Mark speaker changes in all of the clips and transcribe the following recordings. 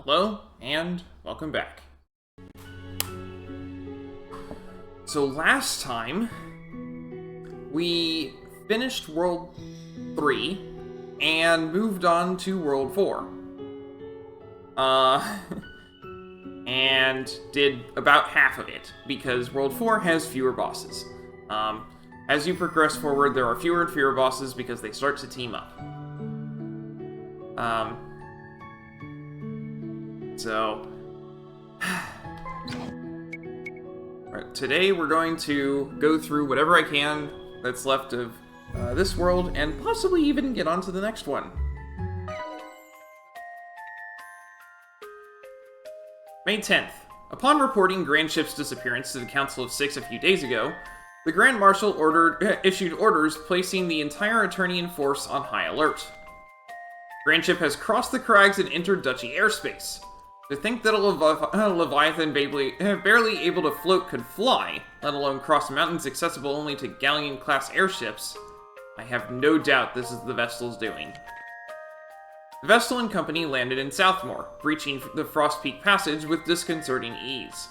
Speaker 1: Hello, and welcome back. So last time, we finished World 3 and moved on to World 4. And did about half of it, because World 4 has fewer bosses. As you progress forward, there are fewer and fewer bosses because they start to team up. Today we're going to go through whatever I can that's left of this world, and possibly even get on to the next one. May 10th. Upon reporting Grand Ship's disappearance to the Council of Six a few days ago, the Grand Marshal issued orders placing the entire Eternian force on high alert. Grand Ship has crossed the crags and entered Duchy airspace. To think that a Leviathan barely able to float could fly, let alone cross mountains accessible only to Galleon-class airships, I have no doubt this is the Vestal's doing. The Vestal and company landed in Southmoor, breaching the Frost Peak Passage with disconcerting ease.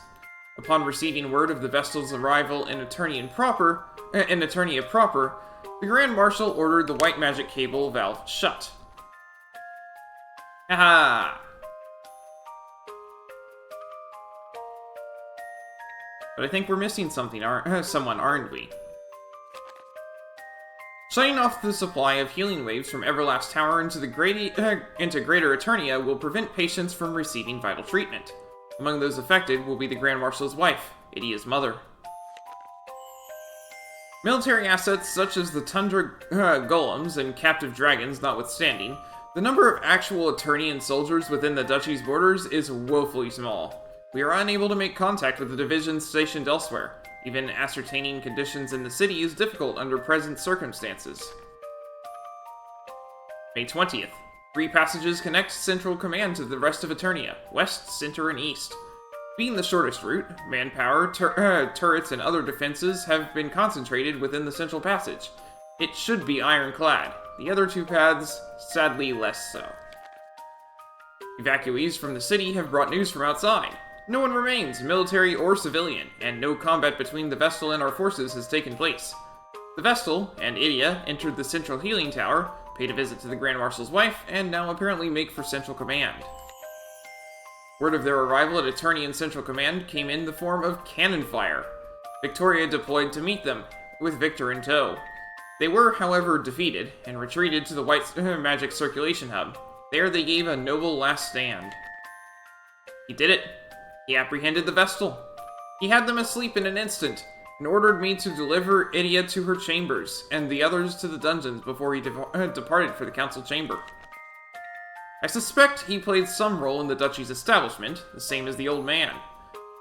Speaker 1: Upon receiving word of the Vestal's arrival in Eternia proper, the Grand Marshal ordered the white magic cable valve shut. Haha! But I think we're missing someone, aren't we? Shutting off the supply of healing waves from Everlast Tower into Greater Eternia will prevent patients from receiving vital treatment. Among those affected will be the Grand Marshal's wife, Idia's mother. Military assets such as the Tundra Golems and captive dragons notwithstanding, the number of actual Eternian soldiers within the Duchy's borders is woefully small. We are unable to make contact with the divisions stationed elsewhere. Even ascertaining conditions in the city is difficult under present circumstances. May 20th. 3 passages connect Central Command to the rest of Eternia, west, center, and east. Being the shortest route, manpower, turrets, and other defenses have been concentrated within the Central Passage. It should be ironclad. The other 2 paths, sadly, less so. Evacuees from the city have brought news from outside. No one remains, military or civilian, and no combat between the Vestal and our forces has taken place. The Vestal and Idia entered the Central Healing Tower, paid a visit to the Grand Marshal's wife, and now apparently make for Central Command. Word of their arrival at Eternian Central Command came in the form of cannon fire. Victoria deployed to meet them, with Victor in tow. They were, however, defeated, and retreated to the White Magic Circulation Hub. There they gave a noble last stand. He did it. He apprehended the Vestal. He had them asleep in an instant, and ordered me to deliver Idia to her chambers, and the others to the dungeons before he departed for the council chamber. I suspect he played some role in the Duchy's establishment, the same as the old man.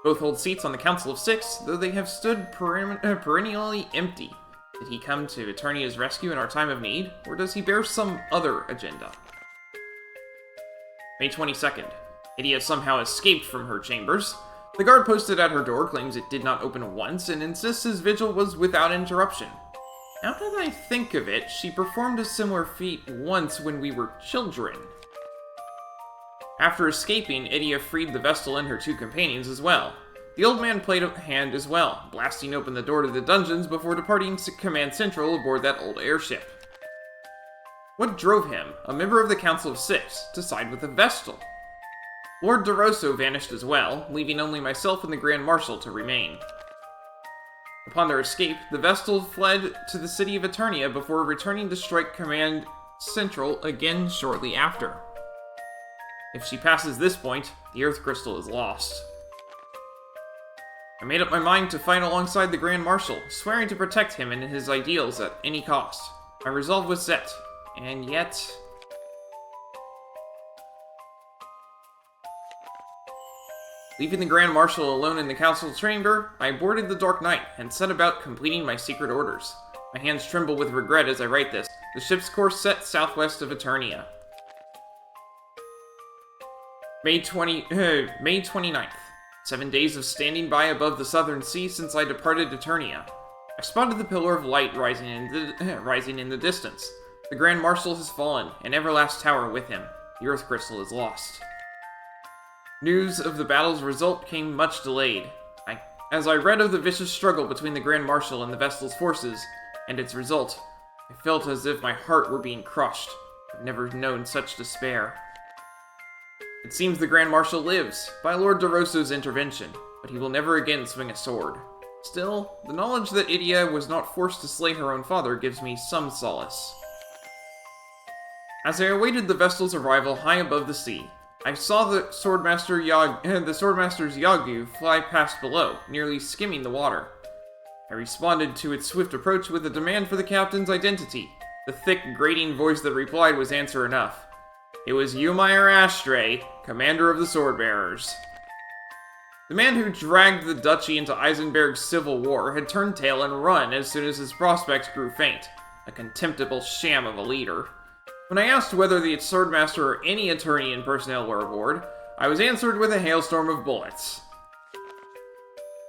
Speaker 1: Both hold seats on the Council of Six, though they have stood perennially empty. Did he come to Eternia's rescue in our time of need, or does he bear some other agenda? May 22nd. Idia somehow escaped from her chambers. The guard posted at her door claims it did not open once, and insists his vigil was without interruption. Now that I think of it, she performed a similar feat once when we were children. After escaping, Idia freed the Vestal and her 2 companions as well. The old man played a hand as well, blasting open the door to the dungeons before departing to Command Central aboard that old airship. What drove him, a member of the Council of Six, to side with the Vestal? Lord DeRosso vanished as well, leaving only myself and the Grand Marshal to remain. Upon their escape, the Vestal fled to the city of Eternia before returning to strike Command Central again shortly after. If she passes this point, the Earth Crystal is lost. I made up my mind to fight alongside the Grand Marshal, swearing to protect him and his ideals at any cost. My resolve was set, and yet... Leaving the Grand Marshal alone in the council chamber, I boarded the Dark Knight and set about completing my secret orders. My hands tremble with regret as I write this. The ship's course set southwest of Eternia. May 29th. 7 days of standing by above the southern sea since I departed Eternia. I spotted the pillar of light rising in the distance. The Grand Marshal has fallen, and Everlast Tower with him. The Earth Crystal is lost. News of the battle's result came much delayed. As I read of the vicious struggle between the Grand Marshal and the Vestal's forces, and its result, I felt as if my heart were being crushed. I've never known such despair. It seems the Grand Marshal lives, by Lord DeRosso's intervention, but he will never again swing a sword. Still, the knowledge that Idia was not forced to slay her own father gives me some solace. As I awaited the Vestal's arrival high above the sea, I saw the Swordmaster's Yagu fly past below, nearly skimming the water. I responded to its swift approach with a demand for the captain's identity. The thick, grating voice that replied was answer enough. It was Eumeyer Ashtray, commander of the Swordbearers. The man who dragged the duchy into Eisenberg's civil war had turned tail and run as soon as his prospects grew faint, a contemptible sham of a leader. When I asked whether the Swordmaster or any Eternian personnel were aboard, I was answered with a hailstorm of bullets.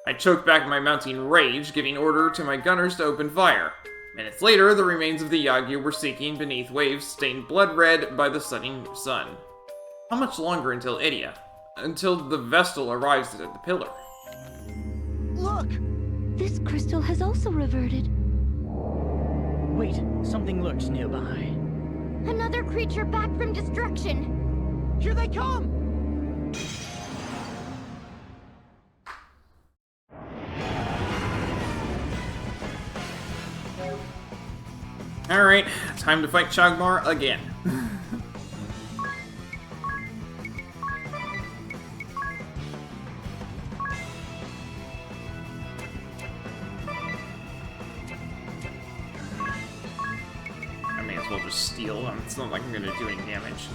Speaker 1: I choked back my mounting rage, giving order to my gunners to open fire. Minutes later, the remains of the Yagu were sinking beneath waves stained blood-red by the setting sun. How much longer until Idia? Until the Vestal arrives at the pillar.
Speaker 2: Look!
Speaker 3: This crystal has also reverted.
Speaker 2: Wait, something lurks nearby.
Speaker 3: Another creature back from destruction!
Speaker 2: Here they come!
Speaker 1: Alright, time to fight Chagmar again. I may as well just steal. It's not like I'm gonna do any damage.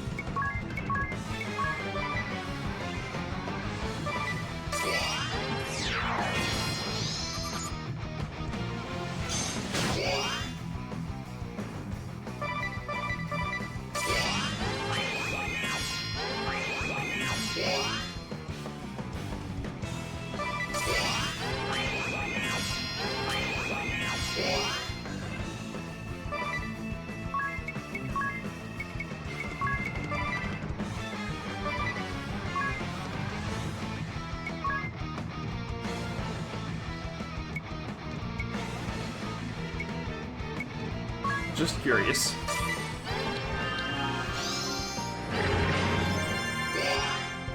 Speaker 1: Just curious.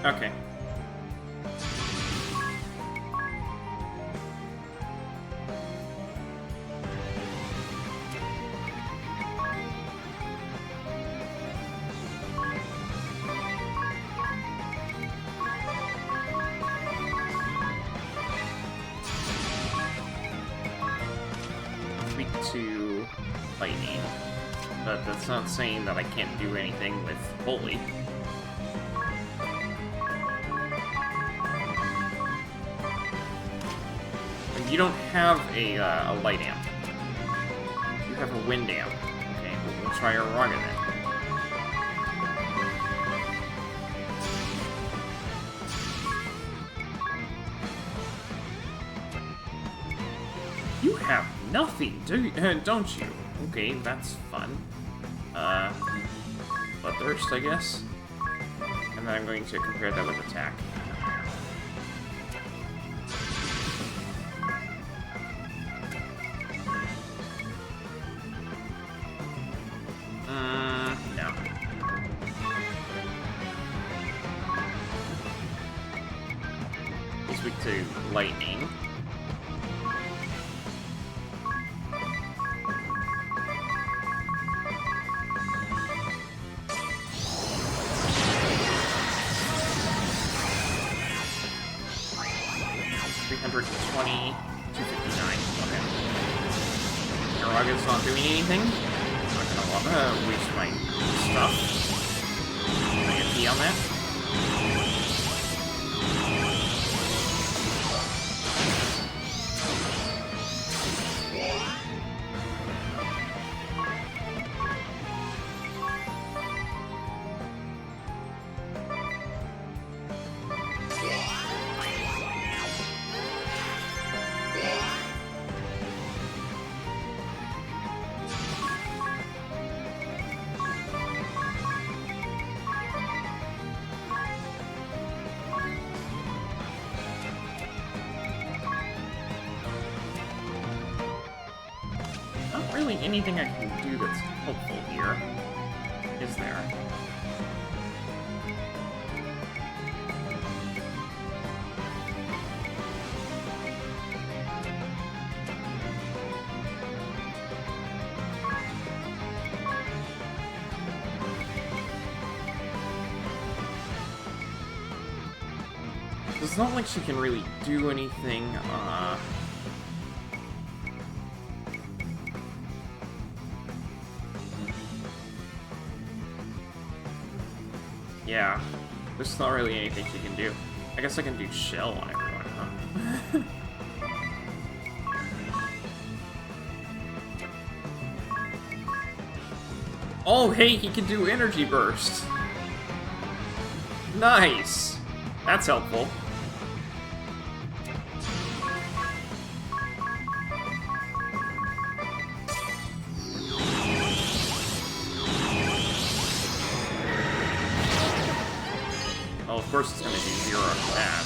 Speaker 1: Okay. Speak to lightning, but that's not saying that I can't do anything with Holy. You don't have a light amp. You have a wind amp. Okay, we'll try a Raga then. You have nothing, don't you? Okay, that's fun. Bloodthirst, I guess? And then I'm going to compare that with attack. No. He's weak to lightning. Raga's not doing anything. I'm not gonna waste my stuff. Can I get P on that? really anything I can do that's helpful here, is there? It's not like she can really do anything, yeah, there's not really anything she can do. I guess I can do shell on everyone, huh? Oh, hey, he can do energy burst! Nice! That's helpful. Oh, of course it's gonna do 0 after that.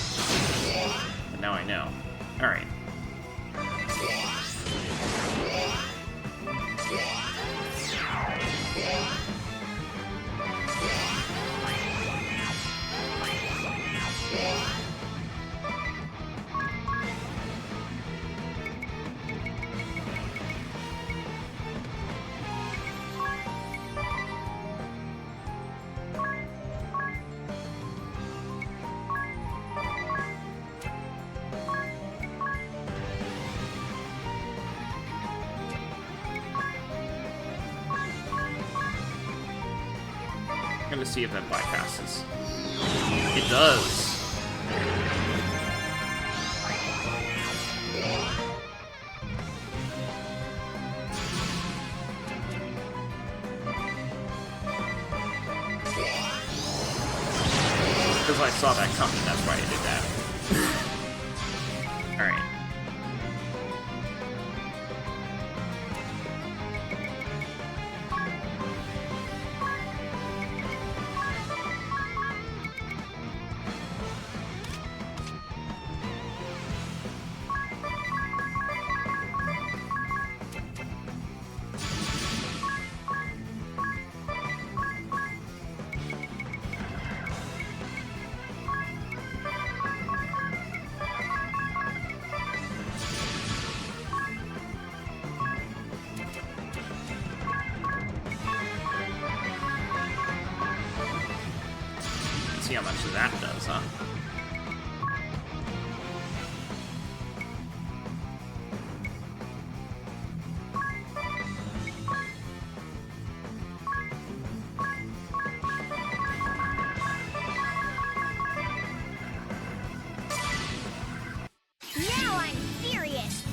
Speaker 1: But now I know. Alright. I'm gonna see if that bypasses. It does. Because I saw that coming, that's why I did that. Alright. See how much of that does, huh?
Speaker 3: Now I'm serious!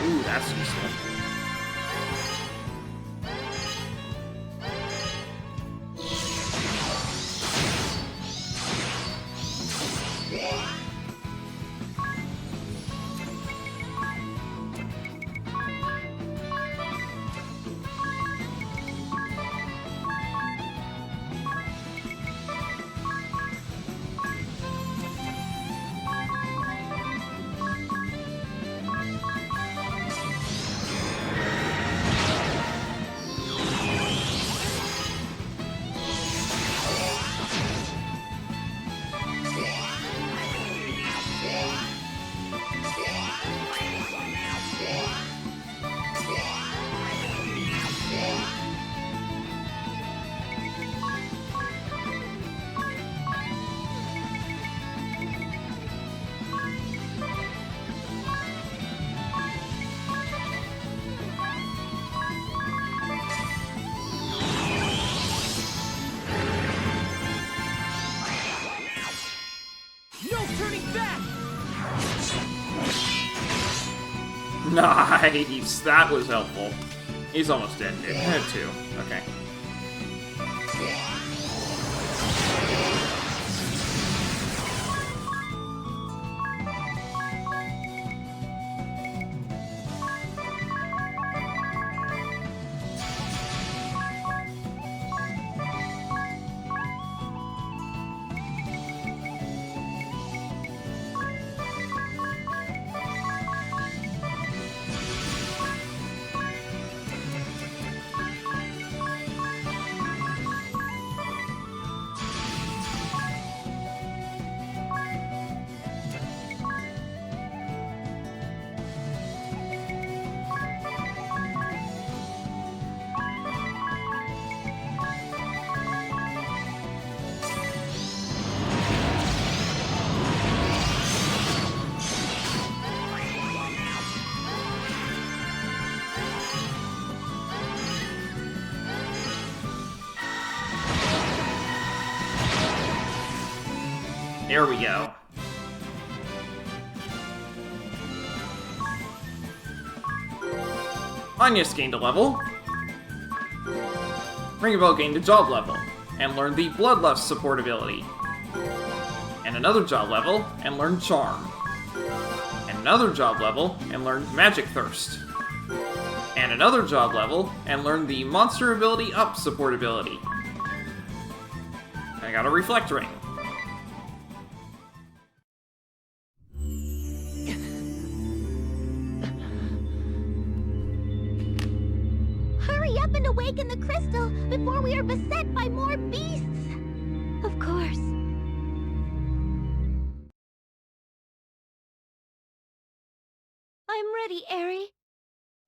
Speaker 1: Ooh, that's useful. Nice! That was helpful. He's almost dead, dude. Two. Okay. There we go. Anya's gained a level. Ringabel gained a job level, and learned the Bloodlust support ability. And another job level, and learned Charm. And another job level, and learned Magic Thirst. And another job level, and learned the Monster Ability Up support ability. I got a Reflect Ring.
Speaker 3: Hurry up and awaken the crystal before we are beset by more beasts! Of course. I'm ready, Eri.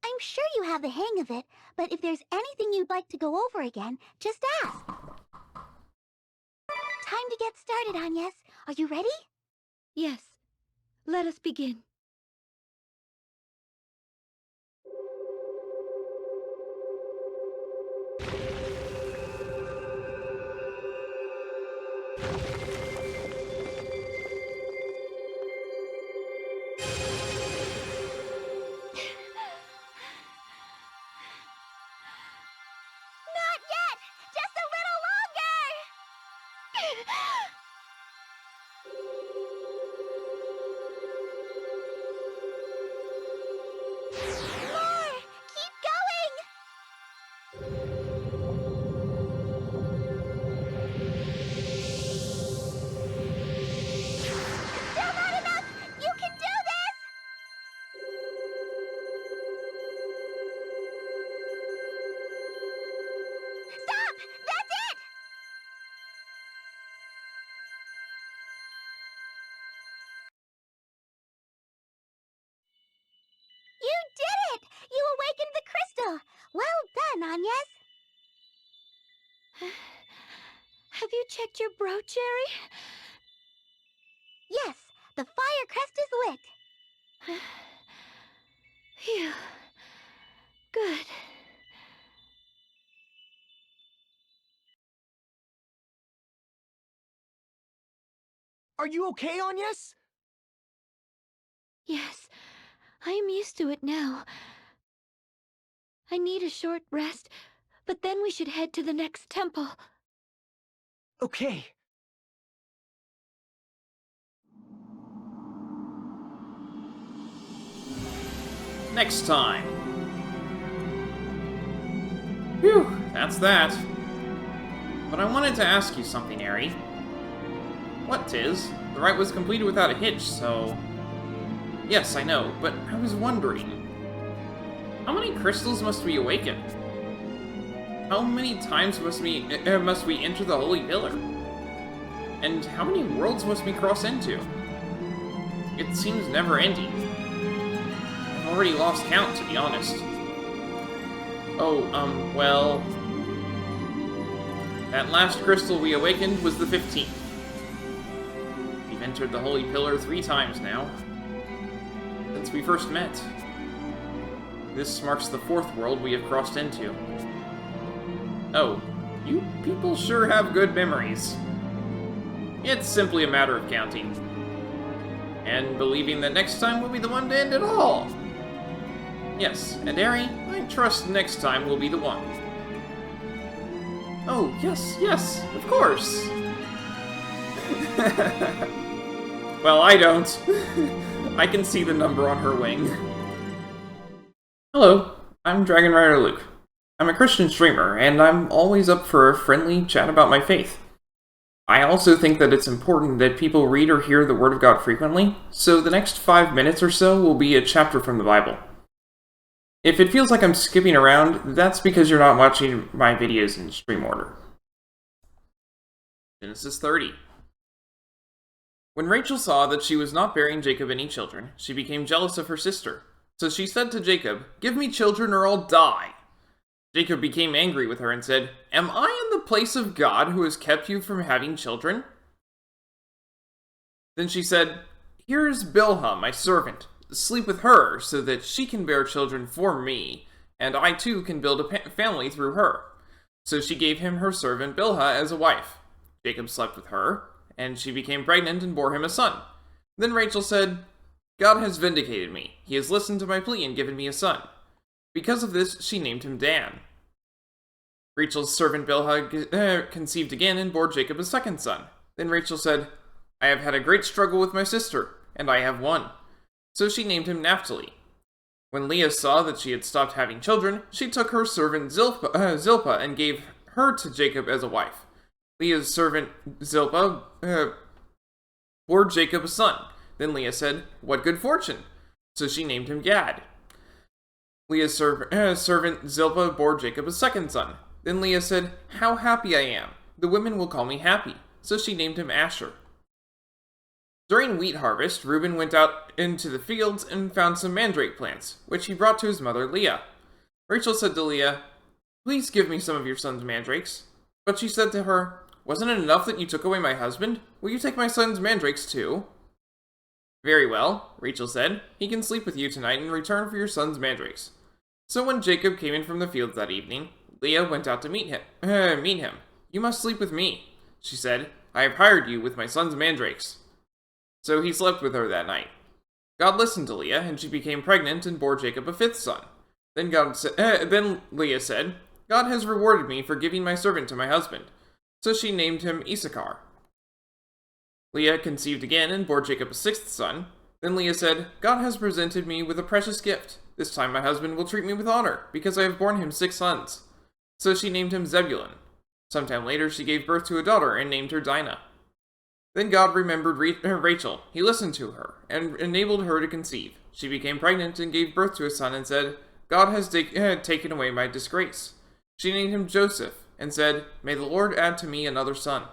Speaker 3: I'm sure you have the hang of it, but if there's anything you'd like to go over again, just ask. Time to get started, Agnes. Are you ready?
Speaker 4: Yes. Let us begin.
Speaker 3: Not yet! Just a little longer! More! Keep going! Still not enough! You can do this! Stop! That's it! You did it! You awakened the crystal! Well done, Agnes!
Speaker 4: Have you checked your brooch, Eri?
Speaker 3: Yes, the fire crest is lit.
Speaker 4: Phew. Good.
Speaker 2: Are you okay, Agnes?
Speaker 4: Yes, I am used to it now. I need a short rest, but then we should head to the next temple.
Speaker 2: Okay.
Speaker 1: Next time. Phew, that's that. But I wanted to ask you something, Eri. What, Tiz? The rite was completed without a hitch, so... Yes, I know, but I was wondering... How many crystals must we awaken? How many times must we enter the Holy Pillar? And how many worlds must we cross into? It seems never-ending. I've already lost count, to be honest. Oh, well... That last crystal we awakened was the 15th. We've entered the Holy Pillar 3 times now. Since we first met. This marks the 4th world we have crossed into. Oh, you people sure have good memories. It's simply a matter of counting. And believing that next time will be the one to end it all. Yes, and Eri, I trust next time will be the one. Oh, yes, of course! Well, I don't. I can see the number on her wing. Hello, I'm Dragon Rider Luke. I'm a Christian streamer, and I'm always up for a friendly chat about my faith. I also think that it's important that people read or hear the Word of God frequently, so the next 5 minutes or so will be a chapter from the Bible. If it feels like I'm skipping around, that's because you're not watching my videos in stream order. Genesis 30. When Rachel saw that she was not bearing Jacob any children, she became jealous of her sister. So she said to Jacob, "Give me children or I'll die." Jacob became angry with her and said, "Am I in the place of God who has kept you from having children?" Then she said, "Here's Bilhah, my servant. Sleep with her so that she can bear children for me, and I too can build a family through her." So she gave him her servant Bilhah as a wife. Jacob slept with her, and she became pregnant and bore him a son. Then Rachel said, God has vindicated me. He has listened to my plea and given me a son. Because of this, she named him Dan. Rachel's servant Bilhah conceived again and bore Jacob a second son. Then Rachel said, I have had a great struggle with my sister, and I have won. So she named him Naphtali. When Leah saw that she had stopped having children, she took her servant Zilpah and gave her to Jacob as a wife. Leah's servant Zilpah bore Jacob a son. Then Leah said, What good fortune! So she named him Gad. Leah's servant Zilpah bore Jacob a second son. Then Leah said, How happy I am! The women will call me happy. So she named him Asher. During wheat harvest, Reuben went out into the fields and found some mandrake plants, which he brought to his mother Leah. Rachel said to Leah, Please give me some of your son's mandrakes. But she said to her, Wasn't it enough that you took away my husband? Will you take my son's mandrakes too? Very well, Rachel said. He can sleep with you tonight in return for your son's mandrakes. So when Jacob came in from the fields that evening, Leah went out to meet him. You must sleep with me, she said. I have hired you with my son's mandrakes. So he slept with her that night. God listened to Leah, and she became pregnant and bore Jacob a fifth son. Then Leah said, God has rewarded me for giving my servant to my husband. So she named him Issachar. Leah conceived again and bore Jacob a sixth son. Then Leah said, God has presented me with a precious gift. This time my husband will treat me with honor, because I have borne him 6 sons. So she named him Zebulun. Sometime later she gave birth to a daughter and named her Dinah. Then God remembered Rachel. He listened to her and enabled her to conceive. She became pregnant and gave birth to a son and said, God has taken away my disgrace. She named him Joseph and said, May the Lord add to me another son.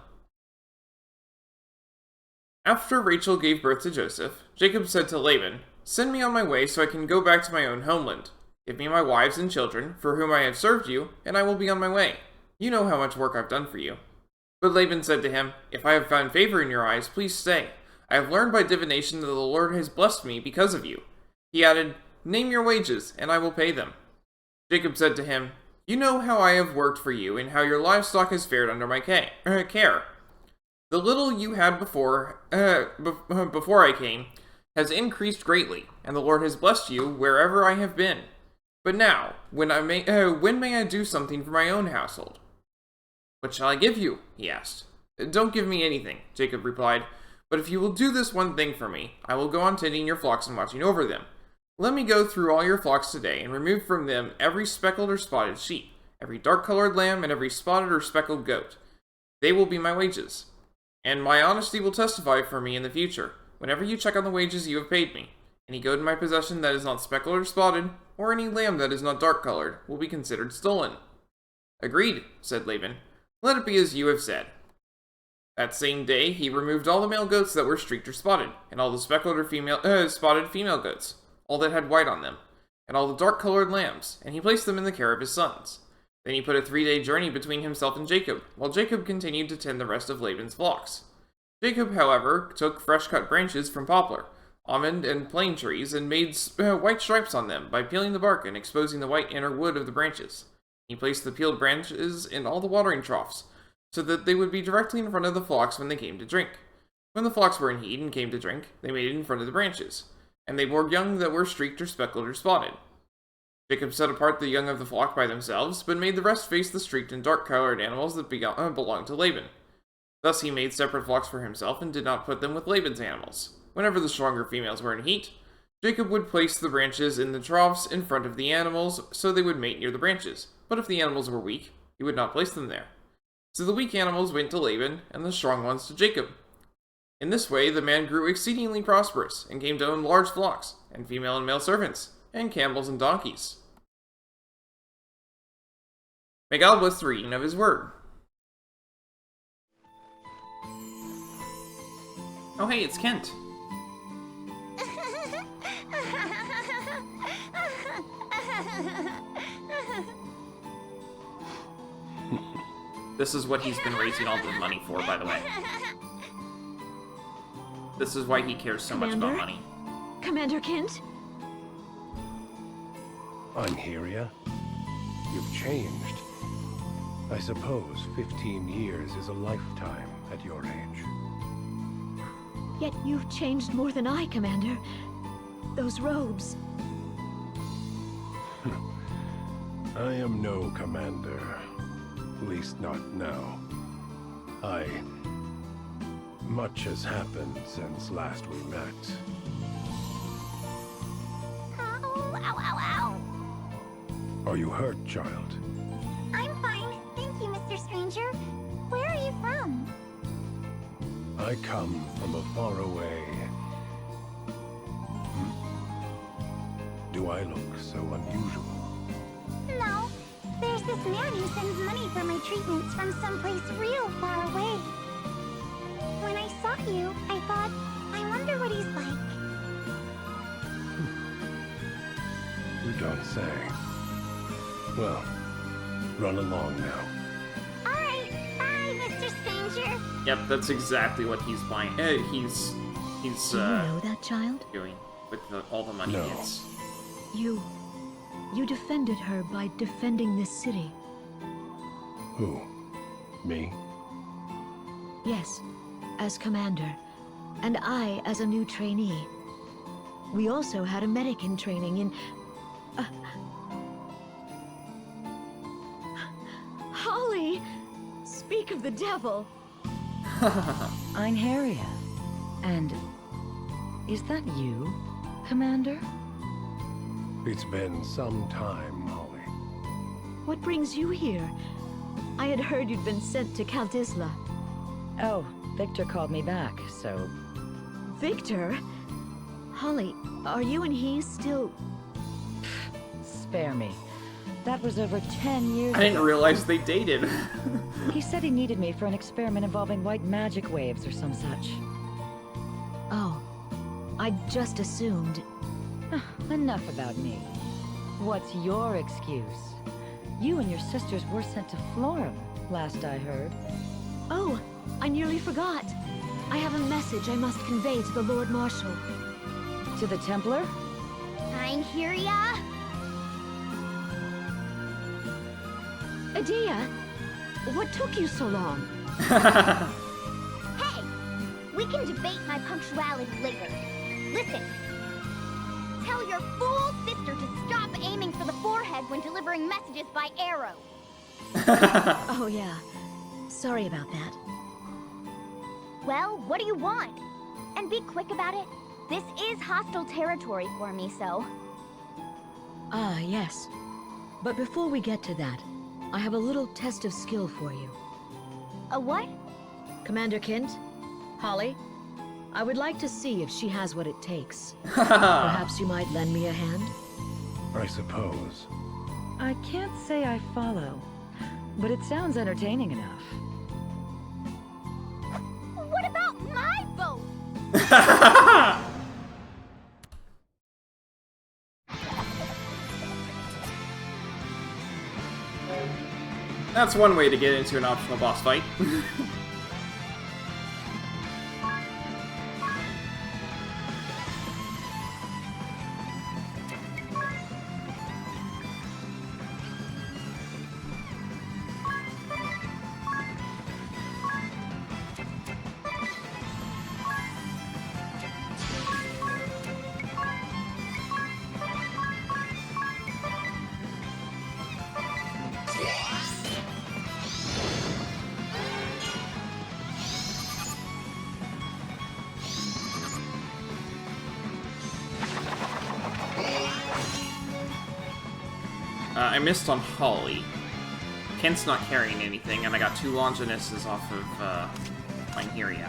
Speaker 1: After Rachel gave birth to Joseph, Jacob said to Laban, Send me on my way so I can go back to my own homeland. Give me my wives and children, for whom I have served you, and I will be on my way. You know how much work I've done for you. But Laban said to him, If I have found favor in your eyes, please stay. I have learned by divination that the Lord has blessed me because of you. He added, Name your wages, and I will pay them. Jacob said to him, You know how I have worked for you, and how your livestock has fared under my care. The little you had before I came has increased greatly, and the Lord has blessed you wherever I have been. But now, when may I do something for my own household? What shall I give you? He asked. Don't give me anything, Jacob replied. But if you will do this one thing for me, I will go on tending your flocks and watching over them. Let me go through all your flocks today and remove from them every speckled or spotted sheep, every dark-colored lamb, and every spotted or speckled goat. They will be my wages. And my honesty will testify for me in the future, whenever you check on the wages you have paid me. Any goat in my possession that is not speckled or spotted, or any lamb that is not dark-colored, will be considered stolen. Agreed, said Laban. Let it be as you have said. That same day, he removed all the male goats that were streaked or spotted, and all the speckled or spotted female goats, all that had white on them, and all the dark-colored lambs, and he placed them in the care of his sons. Then he put a 3-day journey between himself and Jacob, while Jacob continued to tend the rest of Laban's flocks. Jacob, however, took fresh-cut branches from poplar, almond, and plane trees, and made white stripes on them by peeling the bark and exposing the white inner wood of the branches. He placed the peeled branches in all the watering troughs, so that they would be directly in front of the flocks when they came to drink. When the flocks were in heat and came to drink, they made it in front of the branches, and they bore young that were streaked or speckled or spotted. Jacob set apart the young of the flock by themselves, but made the rest face the streaked and dark-colored animals that belonged to Laban. Thus he made separate flocks for himself and did not put them with Laban's animals. Whenever the stronger females were in heat, Jacob would place the branches in the troughs in front of the animals so they would mate near the branches. But if the animals were weak, he would not place them there. So the weak animals went to Laban, and the strong ones to Jacob. In this way the man grew exceedingly prosperous, and came to own large flocks, and female and male servants, and camels and donkeys. May God bless the reading of his word. Oh hey, it's Kent. This is what he's been raising all the money for, by the way. This is why he cares so much about money.
Speaker 4: Commander Kent?
Speaker 5: I'm here, yeah? You've changed. I suppose 15 years is a lifetime at your age.
Speaker 4: Yet you've changed more than I, Commander. Those robes.
Speaker 5: I am no commander. At least not now. Much has happened since last we met.
Speaker 3: Ow, ow, ow, ow.
Speaker 5: Are you hurt, child?
Speaker 3: I'm fine. Thank you, Mr. Stranger. Where are you from?
Speaker 5: I come from a faraway... Do I look so unusual?
Speaker 3: No. There's this man who sends money for my treatments from someplace real far away. When I saw you, I thought, I wonder what he's like.
Speaker 5: You don't say. Well, run along now.
Speaker 3: Alright, bye, Mr. Stranger.
Speaker 1: Yep, that's exactly what he's buying. He's
Speaker 4: Do you know that child?
Speaker 1: doing with all the money
Speaker 5: No.
Speaker 1: he gets.
Speaker 4: You defended her by defending this city.
Speaker 5: Who? Me?
Speaker 4: Yes, as commander, and I as a new trainee. We also had a medic in training in... Holly! Speak of the devil!
Speaker 6: Eternia. And is that you, Commander?
Speaker 5: It's been some time, Holly.
Speaker 4: What brings you here? I had heard you'd been sent to Count Isla.
Speaker 6: Oh, Victor called me back, so...
Speaker 4: Victor? Holly, are you and he still...
Speaker 6: Spare me. That was over 10 years
Speaker 1: I didn't
Speaker 6: ago.
Speaker 1: realize they dated.
Speaker 6: He said he needed me for an experiment involving white magic waves or some such.
Speaker 4: Oh, I just assumed...
Speaker 6: Enough about me. What's your excuse? You and your sisters were sent to Florum, last I heard.
Speaker 4: Oh, I nearly forgot. I have a message I must convey to the Lord Marshal.
Speaker 6: To the Templar?
Speaker 3: I'm here, ya.
Speaker 4: Adia, what took you so long?
Speaker 3: Hey, we can debate my punctuality later. Listen. Tell your fool sister to stop aiming for the forehead when delivering messages by arrow.
Speaker 4: Oh yeah, sorry about that.
Speaker 3: Well, what do you want? And be quick about it. This is hostile territory for me, so...
Speaker 4: Ah, yes. But before we get to that, I have a little test of skill for you.
Speaker 3: A what?
Speaker 4: Commander Kint, Holly, I would like to see if she has what it takes.
Speaker 1: Ah.
Speaker 4: Perhaps you might lend me a hand?
Speaker 5: I suppose.
Speaker 6: I can't say I follow, but it sounds entertaining enough.
Speaker 3: What about my vote?
Speaker 1: That's one way to get into an optional boss fight. I missed on Holly. Kent's not carrying anything, and I got 2 Longinuses off of Eternia.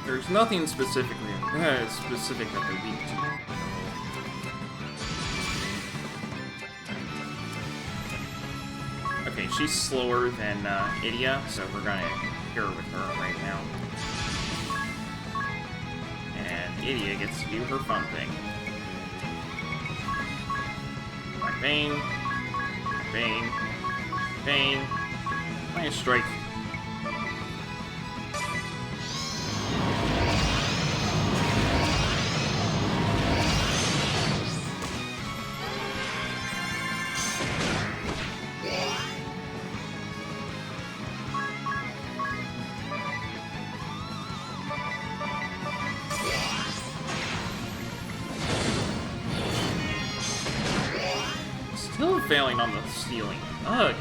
Speaker 1: There's nothing specific that they're weak to. Okay, Okay, she's slower than Idia, so we're gonna pair with her right now. And Idia gets to do her fun thing. Black Bane. Bane. Bane. Nice strike. Still failing on the ceiling. Ugh.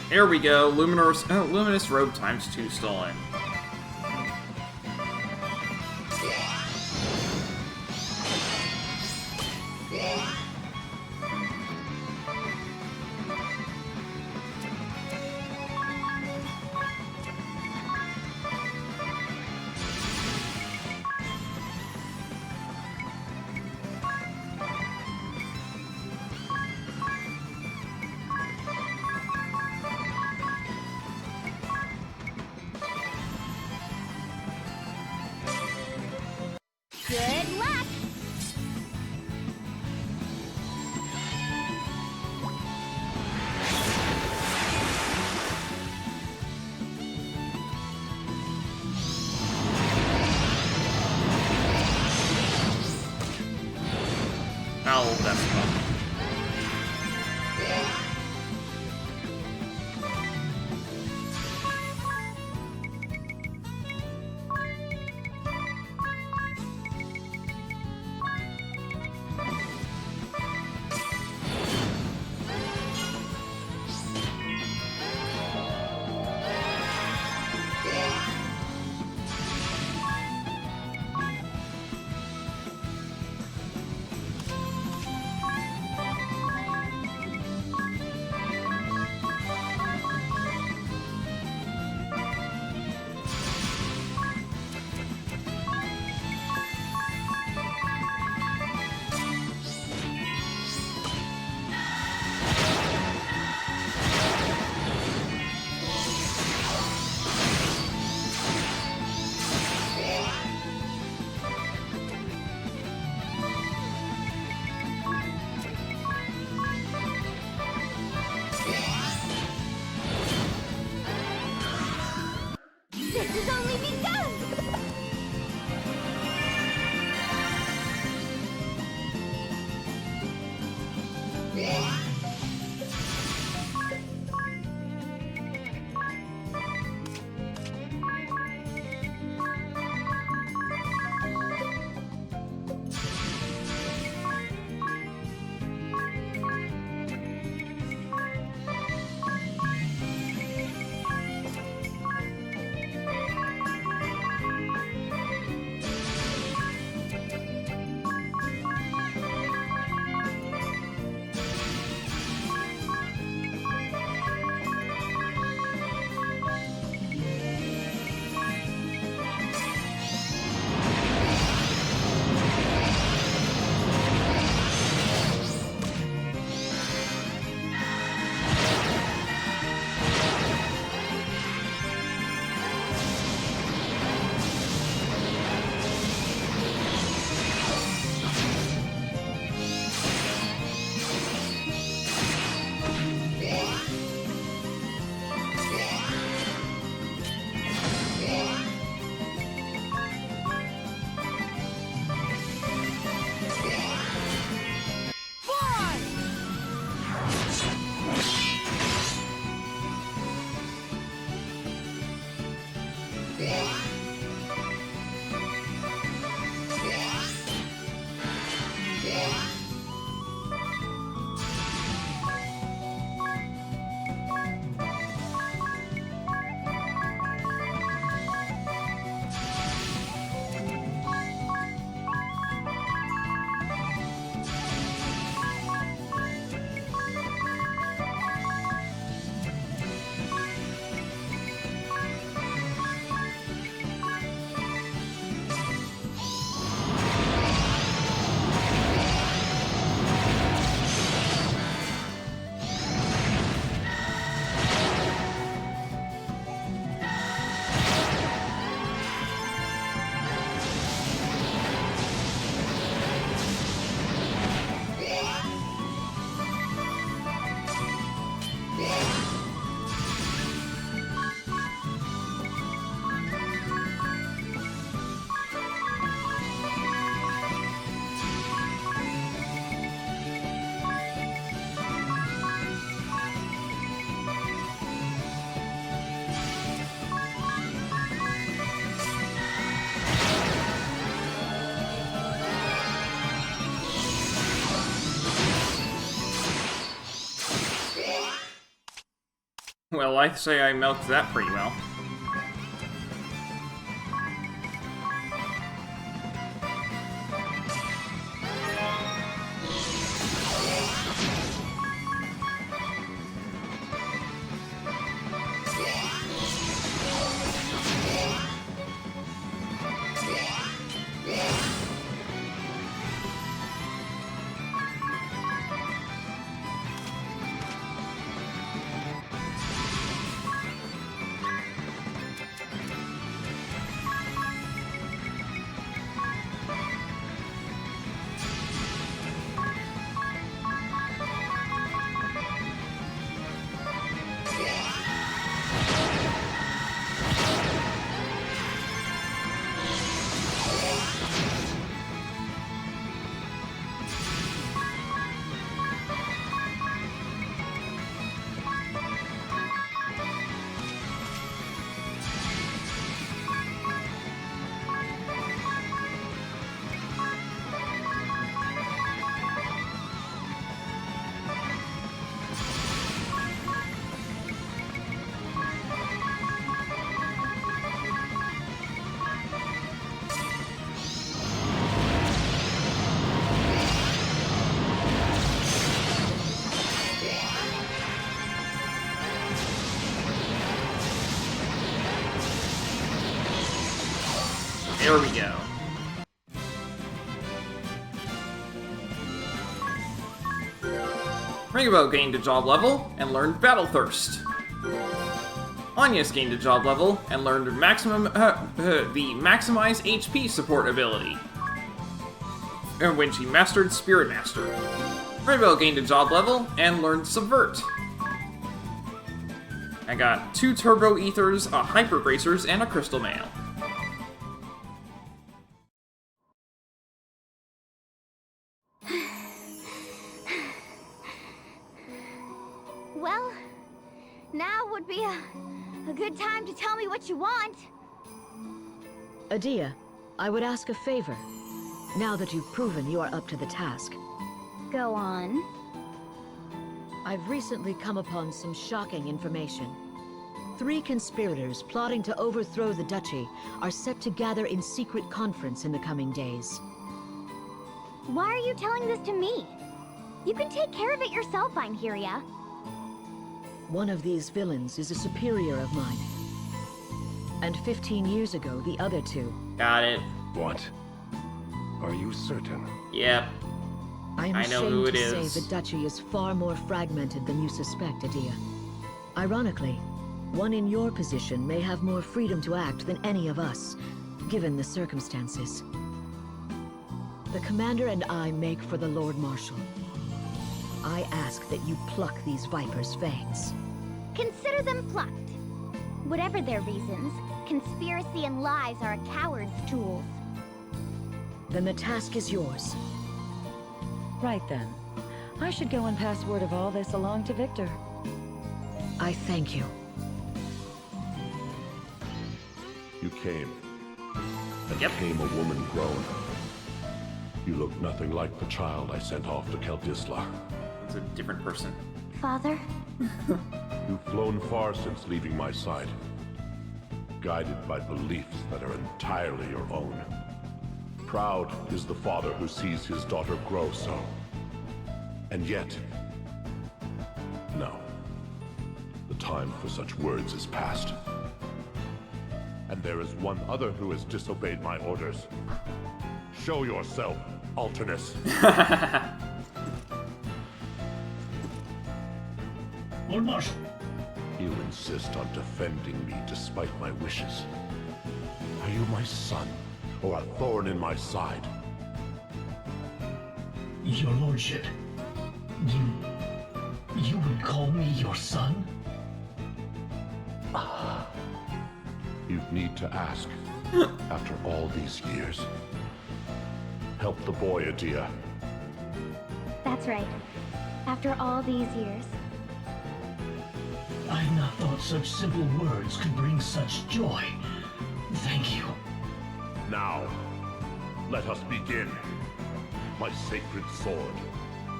Speaker 1: There we go. Luminous Robe ×2 stolen. Well, I say I milked that pretty well. There we go. Ringabel gained a job level and learned Battle Thirst. Anyas gained a job level and learned the Maximize HP support ability, when she mastered Spirit Master. Ringabel gained a job level and learned Subvert. I got 2 Turbo Ethers, a Hyper Bracers, and a Crystal Mail.
Speaker 3: Well, now would be a good time to tell me what you want.
Speaker 4: Adia, I would ask a favor. Now that you've proven you are up to the task.
Speaker 3: Go on.
Speaker 4: I've recently come upon some shocking information. 3 conspirators plotting to overthrow the Duchy are set to gather in secret conference in the coming days.
Speaker 3: Why are you telling this to me? You can take care of it yourself, I'm Hyria.
Speaker 4: One of these villains is a superior of mine. And 15 years ago, the other 2.
Speaker 1: Got it.
Speaker 5: What? Are you certain?
Speaker 1: Yep.
Speaker 4: I'm
Speaker 1: I know who
Speaker 4: ashamed
Speaker 1: it
Speaker 4: to
Speaker 1: is.
Speaker 4: say the Duchy is far more fragmented than you suspect, Adia. Ironically, one in your position may have more freedom to act than any of us, given the circumstances. The Commander and I make for the Lord Marshal. I ask that you pluck these Vipers' fangs.
Speaker 3: Consider them plucked. Whatever their reasons, conspiracy and lies are a coward's tools.
Speaker 4: Then the task is yours.
Speaker 6: Right then. I should go and pass word of all this along to Victor.
Speaker 4: I thank you.
Speaker 5: You came. And
Speaker 1: Yep.
Speaker 5: came a woman grown. You look nothing like the child I sent off to Keltisla.
Speaker 1: It's a different person.
Speaker 3: Father?
Speaker 5: You've flown far since leaving my side, guided by beliefs that are entirely your own. Proud is the father who sees his daughter grow so. And yet, no. The time for such words is past. And there is one other who has disobeyed my orders. Show yourself, Alternus.
Speaker 7: Lord Marshal.
Speaker 5: You insist on defending me despite my wishes. Are you my son, or a thorn in my side?
Speaker 7: Your Lordship. You would call me your son?
Speaker 5: You'd need to ask, after all these years. Help the boy, Adia.
Speaker 3: That's right. After all these years.
Speaker 7: I had not thought such simple words could bring such joy. Thank you.
Speaker 5: Now, let us begin. My sacred sword,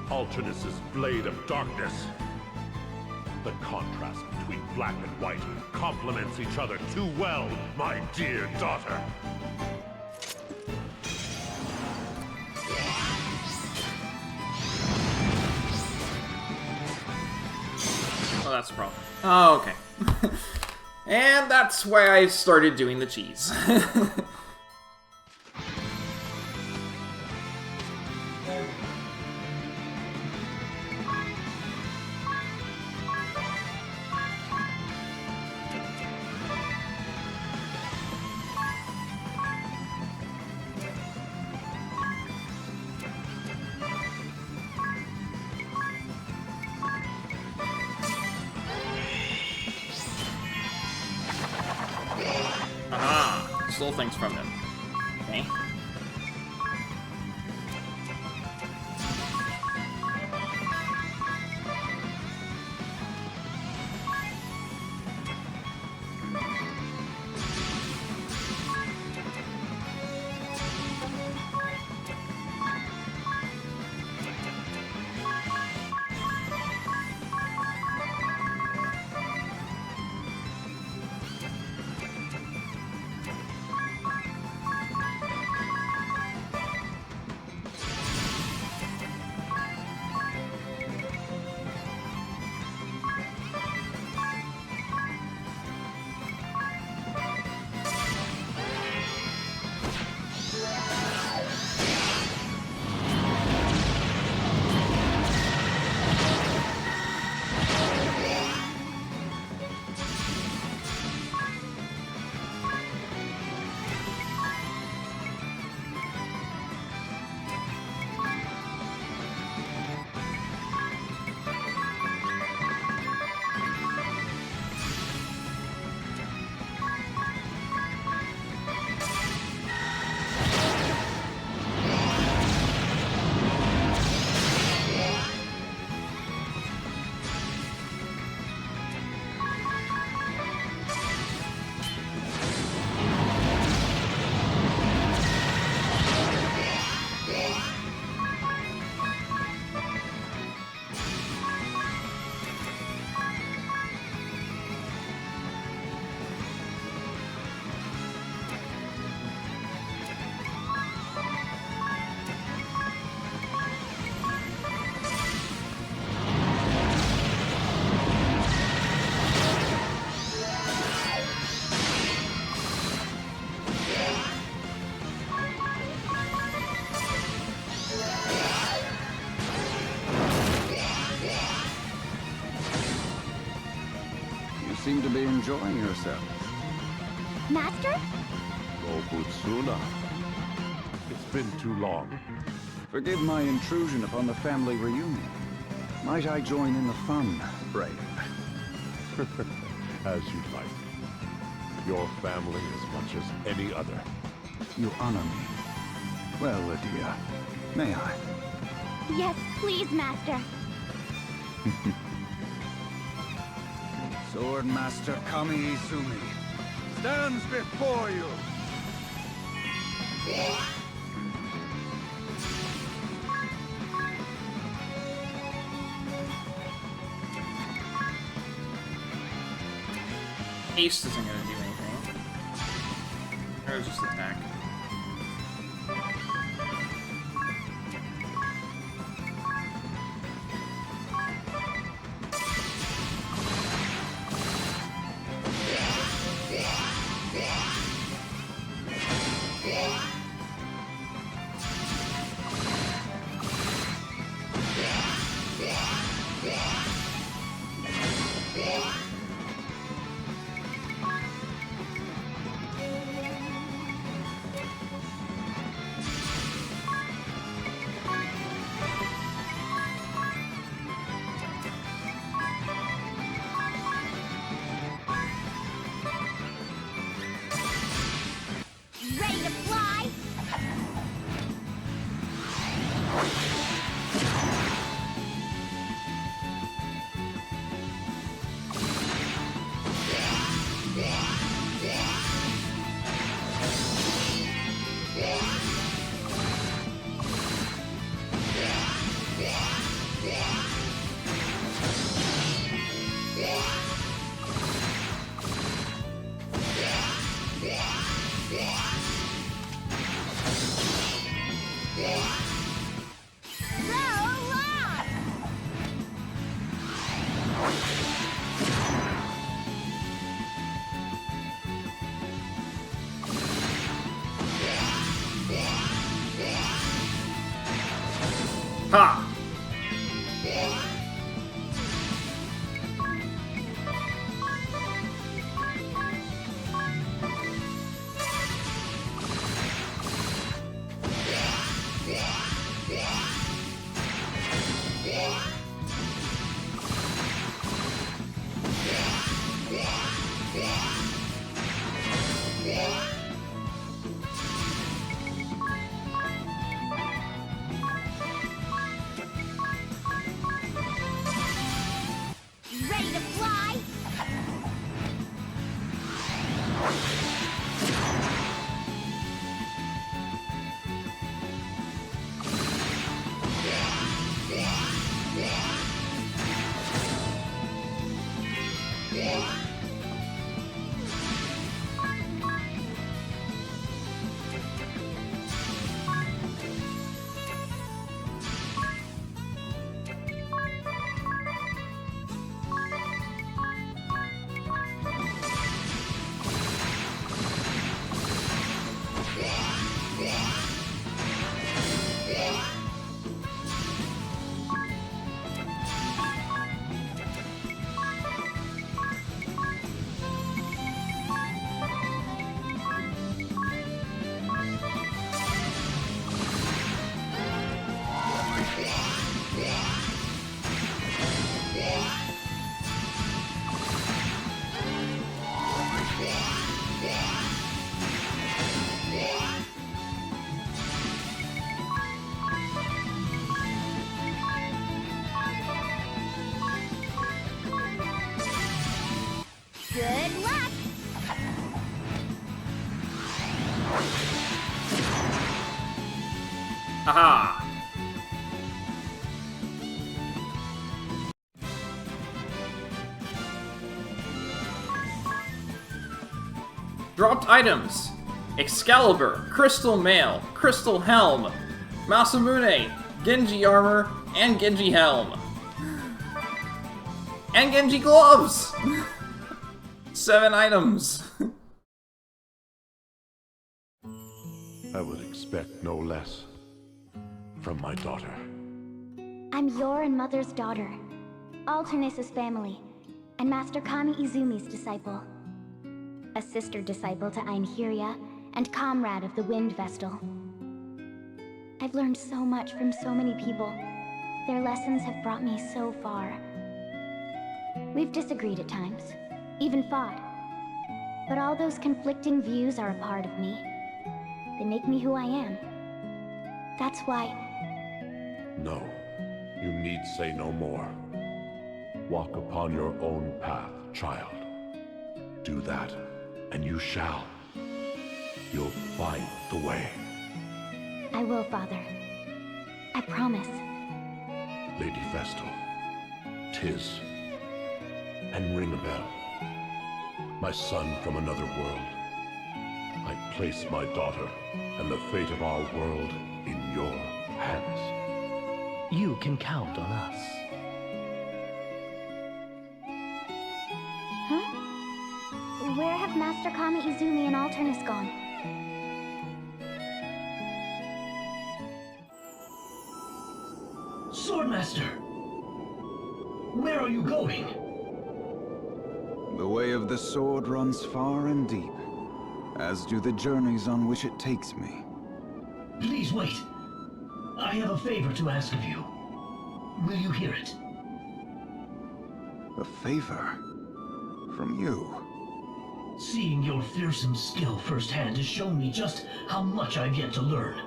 Speaker 5: Alternus's blade of darkness. The contrast between black and white complements each other too well, my dear daughter.
Speaker 1: Oh, that's a problem. Oh, okay. And that's why I started doing the cheese. Aha! Stole things from him. Okay.
Speaker 8: Seem to be enjoying yourself.
Speaker 3: Master?
Speaker 5: Robutsuna. It's been too long.
Speaker 8: Forgive my intrusion upon the family reunion. Might I join in the fun, Brave?
Speaker 5: As you like. Your family as much as any other.
Speaker 8: You honor me. Well, Adia, may I?
Speaker 3: Yes, please, Master.
Speaker 8: Swordmaster Kami Izumi stands before you.
Speaker 1: Haste isn't gonna do anything. Or just attack.
Speaker 3: Ready to fly?
Speaker 1: Ha!
Speaker 3: Ready to fly? Good luck!
Speaker 1: Haha! Dropped items. Excalibur, Crystal Mail, Crystal Helm, Masamune, Genji Armor, and Genji Helm. And Genji Gloves! 7 items.
Speaker 5: I would expect no less from my daughter.
Speaker 3: I'm your and Mother's daughter, Alternus' family, and Master Kami Izumi's disciple. A sister disciple to Einherja, and comrade of the Wind Vestal. I've learned so much from so many people. Their lessons have brought me so far. We've disagreed at times, even fought. But all those conflicting views are a part of me. They make me who I am. That's why...
Speaker 5: No, you need say no more. Walk upon your own path, child. Do that, and you shall. You'll find the way.
Speaker 3: I will, Father. I promise.
Speaker 5: Lady Vestal, 'tis, and ring a bell. My son from another world. I place my daughter and the fate of our world in your hands.
Speaker 7: You can count on us.
Speaker 3: Huh? Where have Master Kami Izumi and Alternus gone?
Speaker 7: Swordmaster! Where are you going?
Speaker 8: The way of the sword runs far and deep, as do the journeys on which it takes me.
Speaker 7: Please wait. I have a favor to ask of you. Will you hear it?
Speaker 8: A favor? From you?
Speaker 7: Seeing your fearsome skill firsthand has shown me just how much I've yet to learn.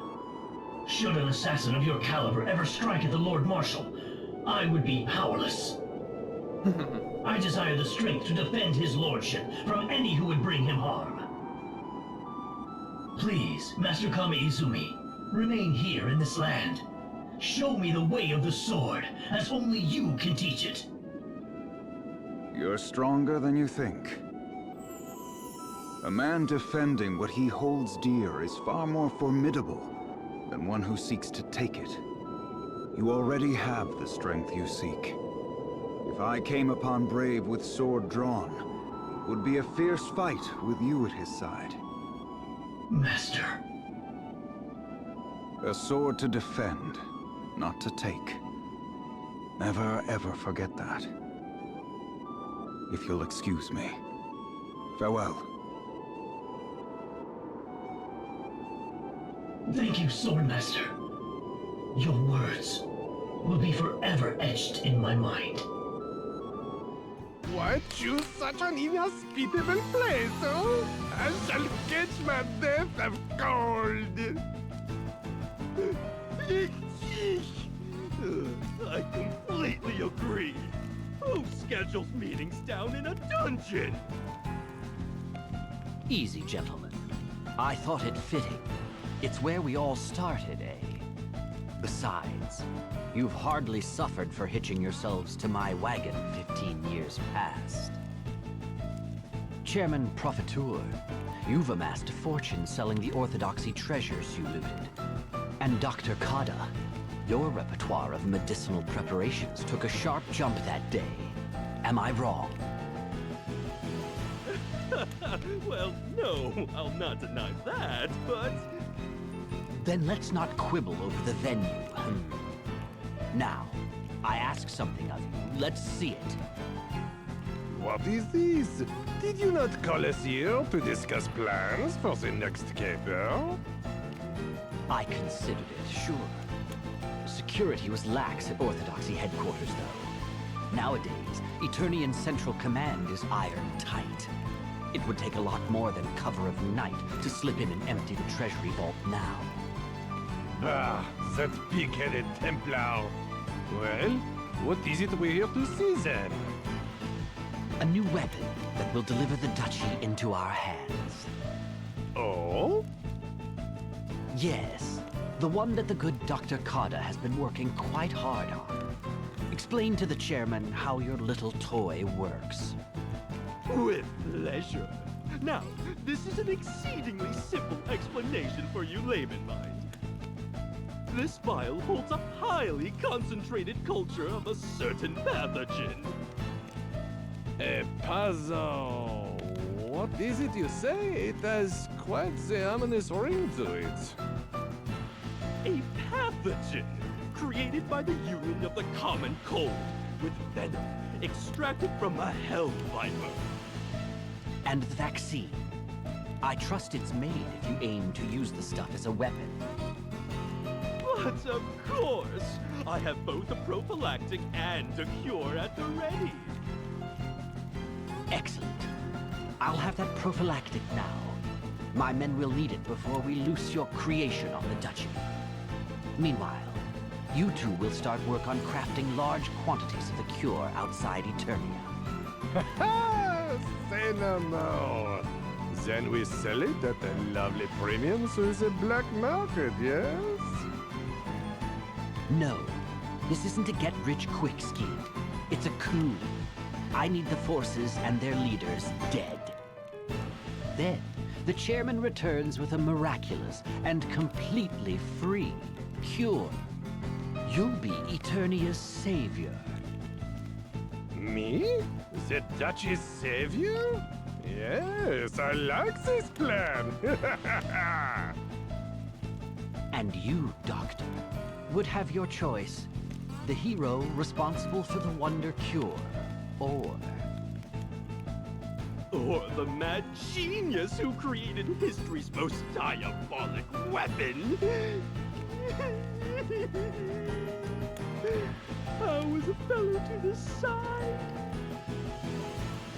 Speaker 7: Should an assassin of your caliber ever strike at the Lord Marshal, I would be powerless. I desire the strength to defend his lordship from any who would bring him harm. Please, Master Kami Izumi, remain here in this land. Show me the way of the sword, as only you can teach it.
Speaker 8: You're stronger than you think. A man defending what he holds dear is far more formidable than one who seeks to take it. You already have the strength you seek. If I came upon Brave with sword drawn, it would be a fierce fight with you at his side.
Speaker 7: Master.
Speaker 8: A sword to defend, not to take. Never ever forget that. If you'll excuse me. Farewell.
Speaker 7: Thank you, Swordmaster. Your words will be forever etched in my mind.
Speaker 9: Why choose such an inhospitable place, oh? I shall catch my death of cold. I completely agree. Who schedules meetings down in a dungeon?
Speaker 10: Easy, gentlemen. I thought it fitting. It's where we all started, eh? Besides, you've hardly suffered for hitching yourselves to my wagon 15 years past. Chairman Profiteur, you've amassed a fortune selling the Orthodoxy treasures you looted. And Dr. Kada, your repertoire of medicinal preparations took a sharp jump that day. Am I wrong?
Speaker 9: Well, no, I'll not deny that, but...
Speaker 10: Then let's not quibble over the venue. Now, I ask something of you. Let's see it.
Speaker 9: What is this? Did you not call us here to discuss plans for the next caper?
Speaker 10: I considered it, sure. Security was lax at Orthodoxy headquarters, though. Nowadays, Eternian Central Command is iron tight. It would take a lot more than cover of night to slip in and empty the treasury vault now.
Speaker 9: Ah, that big-headed Templar. Well, what is it we're here to see then?
Speaker 10: A new weapon that will deliver the duchy into our hands.
Speaker 9: Oh?
Speaker 10: Yes, the one that the good Dr. Kada has been working quite hard on. Explain to the chairman how your little toy works.
Speaker 9: With pleasure. Now, this is an exceedingly simple explanation for you layman mind. This vial holds a highly concentrated culture of a certain pathogen. A puzzle. What is it you say? It has quite the ominous ring to it. A pathogen created by the union of the common cold with venom extracted from a hell viper.
Speaker 10: And the vaccine. I trust it's made if you aim to use the stuff as a weapon.
Speaker 9: But of course, I have both a prophylactic and a cure at the ready.
Speaker 10: Excellent. I'll have that prophylactic now. My men will need it before we loose your creation on the duchy. Meanwhile, you two will start work on crafting large quantities of the cure outside Eternia.
Speaker 9: Ha! Say no more. Then we sell it at a lovely premium through the black market, yes?
Speaker 10: No, this isn't a get-rich-quick scheme. It's a coup. I need the forces and their leaders dead. Then, the chairman returns with a miraculous and completely free cure. You'll be Eternia's savior.
Speaker 9: Me? The Duchy's savior? Yes, I like this plan.
Speaker 10: And you, Doctor, would have your choice. The hero responsible for the wonder cure, or
Speaker 9: the mad genius who created history's most diabolic weapon. How was a fellow to the side?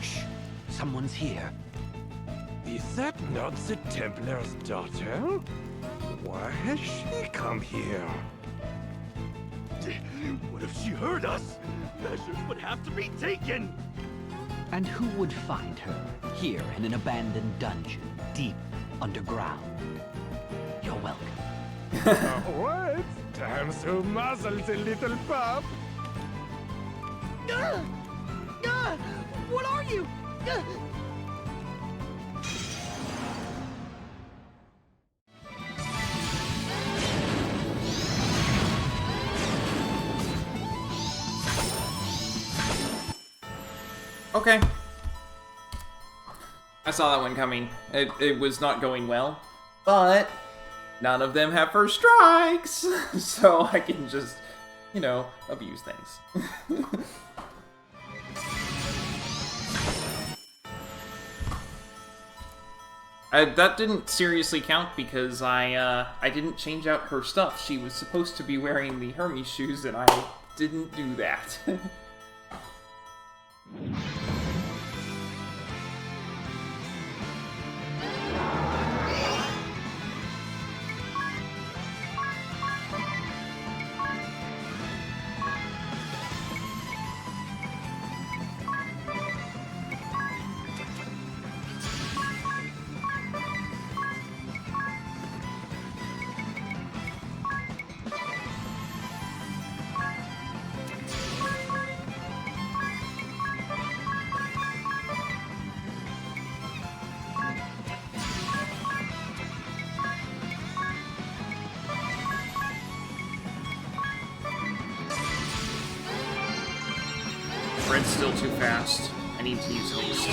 Speaker 10: Shh! Someone's here.
Speaker 9: Is that not the Templar's daughter? Why has she come here? What if she heard us? Measures would have to be taken!
Speaker 10: And who would find her here in an abandoned dungeon, deep underground? You're welcome.
Speaker 9: What? Time to muzzle the little pup!
Speaker 2: What are you?
Speaker 1: Okay. I saw that one coming. It was not going well. But none of them have first strikes. So I can just you know, abuse things. That didn't seriously count because I didn't change out her stuff. She was supposed to be wearing the Hermes shoes, and I didn't do that. Red's still too fast. I need to use haste.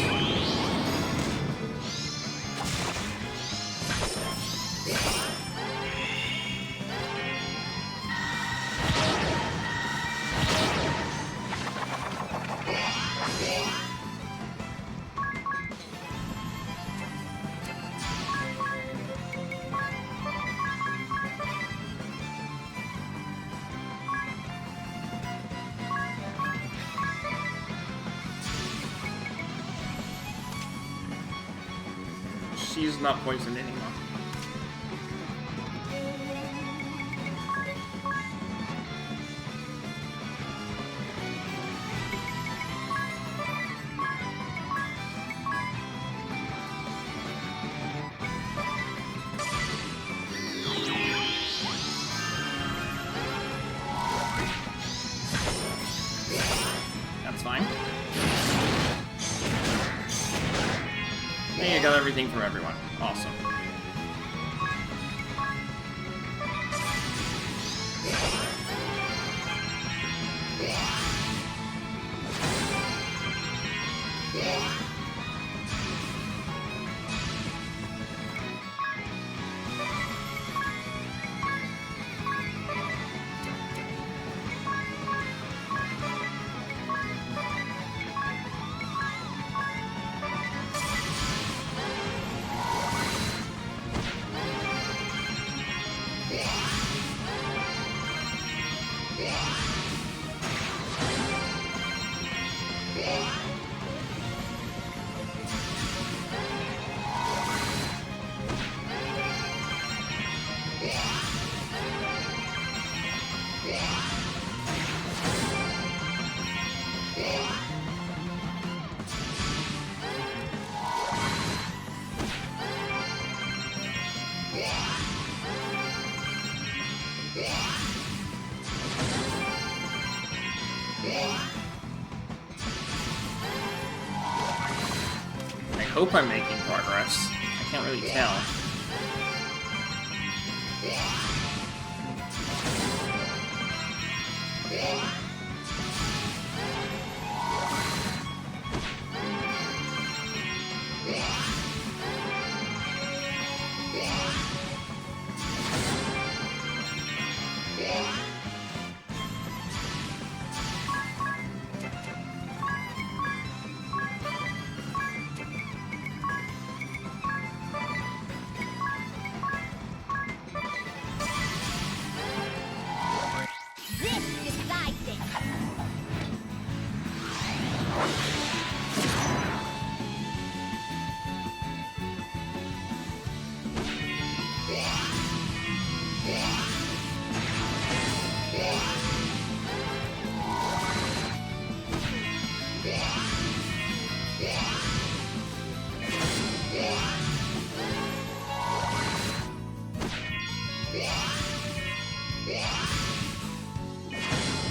Speaker 1: She's not poisoned anymore. That's fine. Hey, I got everything from everyone. Awesome. I hope I'm making progress. I can't really tell.